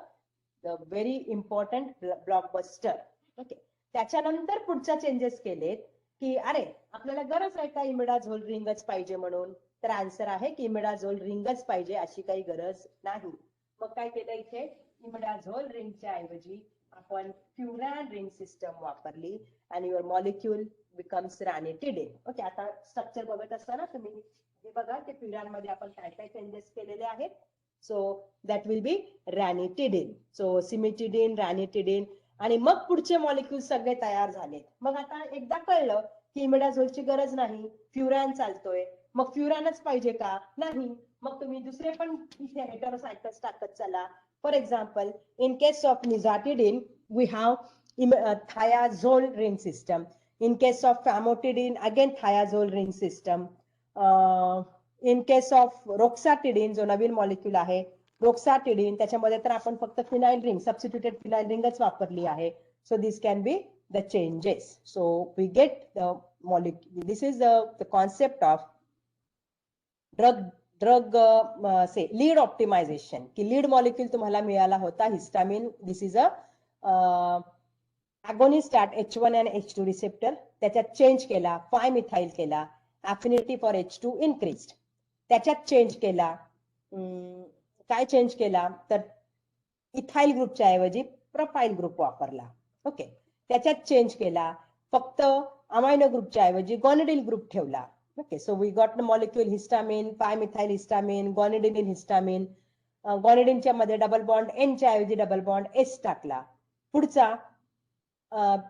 very important blockbuster. Okay. त्याच्यानंतर पुढच्या चेंजेस केलेत की अरे आपल्याला गरज आहे का इमिडाझोल रिंगच पाहिजे म्हणून, तर आन्सर आहे की इमिडाझोल रिंगच पाहिजे, अशी काही गरज नाही. मग काय केलं, इथे इमिडाझोल रिंगच्या ऐवजी आपण फ्युरॅन रिंग सिस्टम वापरली आणि युअर मॉलिक्यूल बिकम्स रॅनिटिडिन. ओके. आता स्ट्रक्चर बघत असताना तुम्ही हे बघा की फ्युरॅन मध्ये आपण काय काय चेंजेस केलेले आहेत. So that will be ranitidine. So cimetidine, ranitidine, आणि मग पुढचे मॉलिक्यूल सगळे तयार झालेत. मग आता एकदा कळलं की इमिडाझोलची गरज नाही, फ्युरॅन चालतोय, मग फ्युरॅनच पाहिजे का, नाही, मग तुम्ही दुसरे पण इथे हेटेरोसायकल्स टाकत चला. For example, in case of nizatidine we have thiazole ring system. In case of famotidine, again thiazole ring system. In case of roxatidine, जो नवीन मॉलिक्यूल आहे रोक्साटिडिन, त्याच्यामध्ये तर आपण फक्त फिनाइल रिंग, सबस्टिट्यूटेड फिनाइल रिंगच वापरली आहे. So this can be the changes. So we get the molecule. This is the concept of drug से लीड ऑप्टिमायझेशन, की लीड मॉलिक्यूल तुम्हाला मिळाला होता histamine. This is a agonist at H1 and H2 receptor. त्याच्यात चेंज केला, 5-मिथाइल केला, अफिनिटी फॉर H2 इन्क्रीज्ड. त्याच्यात चेंज केला, काय चेंज केला, तर इथाइल ग्रुपच्या ऐवजी प्रोपाइल ग्रुप वापरला. ओके. त्याच्यात चेंज केला, फक्त अमायनो ग्रुपच्या ऐवजी गॉनिडिल ग्रुप ठेवला. Okay. So we got the molecule histamine, five methyl histamine, guanidine histamine. गॉनिडिनच्या मध्ये डबल बॉन्ड एन च्या ऐवजी डबल बॉन्ड एस टाकला. पुढचा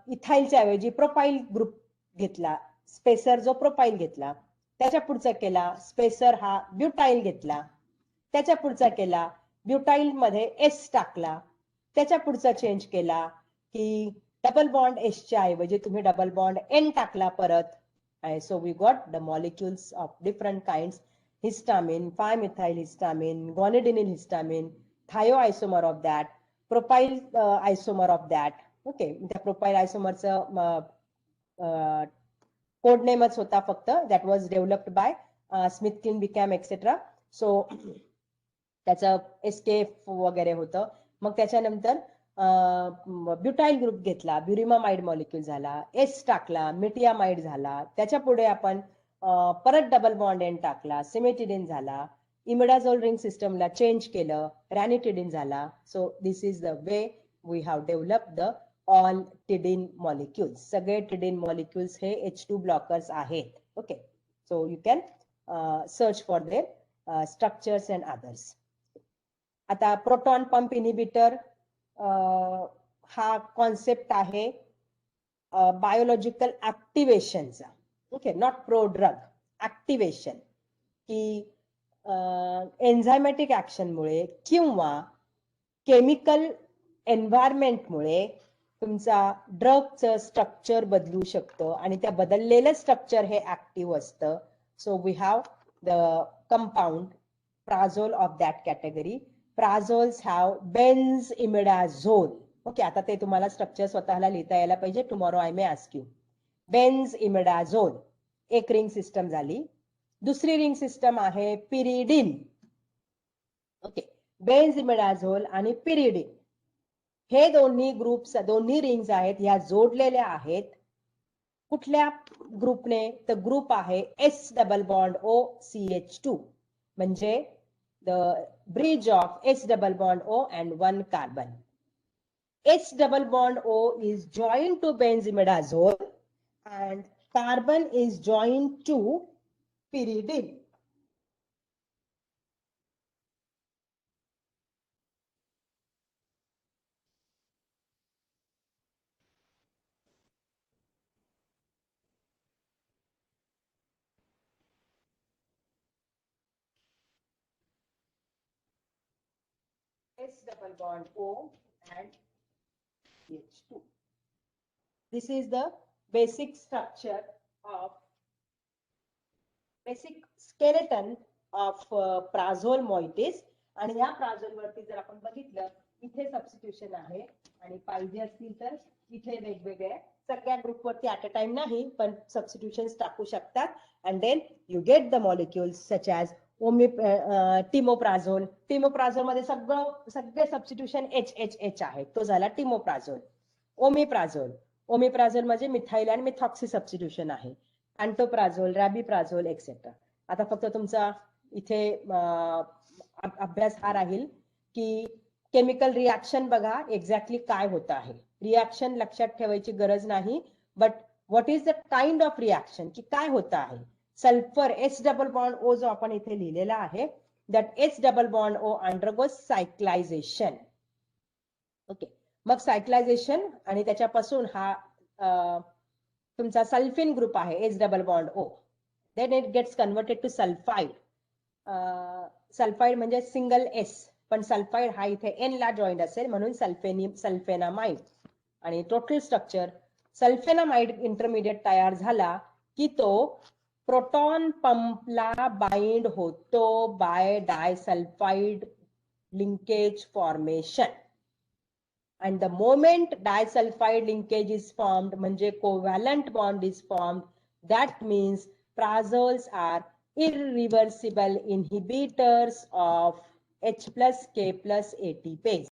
इथाइलच्या ऐवजी प्रोपाइल ग्रुप घेतला, स्पेसर जो प्रोपाइल घेतला. त्याच्या पुढचा केला स्पेसर हा ब्युटाइल घेतला. त्याच्या पुढचा केला ब्युटाइल मध्ये एस टाकला. त्याच्या पुढचा चेंज केला की डबल बॉन्ड एस च्या ऐवजी तुम्ही डबल बॉन्ड एन टाकला परत. So we got the molecules of different kinds, histamine, five methyl histamine, guanidinyl histamine, thio isomer of that, propyl isomer of that. Okay. त्या प्रोपाइल आयसोमरचं कोड नेमच होता फक्त, that was developed by SmithKline, became etcetera. So त्याचं एस्केप वगैरे होतं. मग त्याच्यानंतर ब्युटाइल ग्रुप घेतला, ब्युरिमामाइड मॉलिक्यूल झाला, एस टाकला, मेटियामाइड झाला. त्याच्या पुढे आपण परत डबल बॉन्ड एन टाकला, सिमेटिडिन झाला. इमिडाझोल रिंग सिस्टमला चेंज केलं, रॅनिटिडिन झाला. So this is the way we have developed the all tidine molecules. सगळे टिडिन मॉलिक्युल्स हे H2 ब्लॉकर्स आहेत. Okay. So you can search for their structures and others. आता प्रोटॉन पंप इनिबिटर हा कॉन्सेप्ट आहे बायोलॉजिकल ऍक्टिव्हेशनचा. Okay. Not pro drug, activation, की एन्झायमॅटिक ऍक्शनमुळे किंवा केमिकल एन्व्हायरमेंटमुळे तुमचा ड्रगचं स्ट्रक्चर बदलू शकतं आणि त्या बदललेलं स्ट्रक्चर हे ऍक्टिव्ह असतं. So we have the compound prazole of that category. Prazoles have benzimidazole. Okay. आता ते तुम्हाला स्ट्रक्चर स्वतःला लिहिता यायला पाहिजे. Tomorrow I may ask you. Benzimidazole एक रिंग सिस्टम झाली. दुसरी रिंग सिस्टम आहे पिरिडिन. ओके. बेन्झइमिडाझोल आणि पिरिडिन हे दोन्ही ग्रुप्स, दोन्ही रिंग्स आहेत, ह्या जोडलेल्या आहेत. कुठल्या ग्रुपने? तर ग्रुप आहे S double bond O CH2, म्हणजे the bridge of S double bond O and 1 carbon. S double bond O is joined to benzimidazole and carbon is joined to pyridine. H double bond O and H2. This is the basic structure of basic skeleton of prazole moieties. आणि या prazole वरती जर आपण बघितलं इथे सबस्टिट्यूशन आहे आणि पाहिजे असतील तर इथे वेगवेगळे सगळ्या ग्रुप वरती ऍट अ टाइम नाही पण सबस्टिट्यूशन्स टाकू शकतात and then you get the molecules such as timoprazole. Timoprazole मध्ये सगळे सबस्टिट्यूशन एच एच एच आहे, तो झाला टिमोप्राझोल. ओमिप्राझोल म्हणजे मिथाइल आणि मिथॉक्सी सबस्टिट्यूशन आहे. अँटोप्राझोल, रॅबिप्राझोल एक्सेट्रा. आता फक्त तुमचा इथे अभ्यास हा राहील की केमिकल रिॲक्शन बघा एक्झॅक्टली काय होत आहे. रिॲक्शन लक्षात ठेवायची गरज नाही, but what is the kind of reaction, की काय होत आहे. Sulphur H double bond O जो आपण इथे लिहिलेला आहे, that H double bond O undergoes cyclisation. Okay, मग सायक्लायझेशन आणि त्याच्यापासून हा तुमचा सल्फिन ग्रुप आहे H double bond O. Then it gets converted to sulphide. Sulphide म्हणजे सिंगल एस, पण सल्फाइड हा इथे एन ला जॉईंट असेल म्हणून सल्फेनामाइड. आणि टोटल स्ट्रक्चर सल्फेनामाइड इंटरमिडिएट तयार झाला की तो प्रोटॉन पंपला बाइंड होतो by disulphide linkage formation. And the moment disulfide linkage is formed, म्हणजे covalent bond is formed, that means prazoles are irreversible inhibitors of H plus K plus ATPase.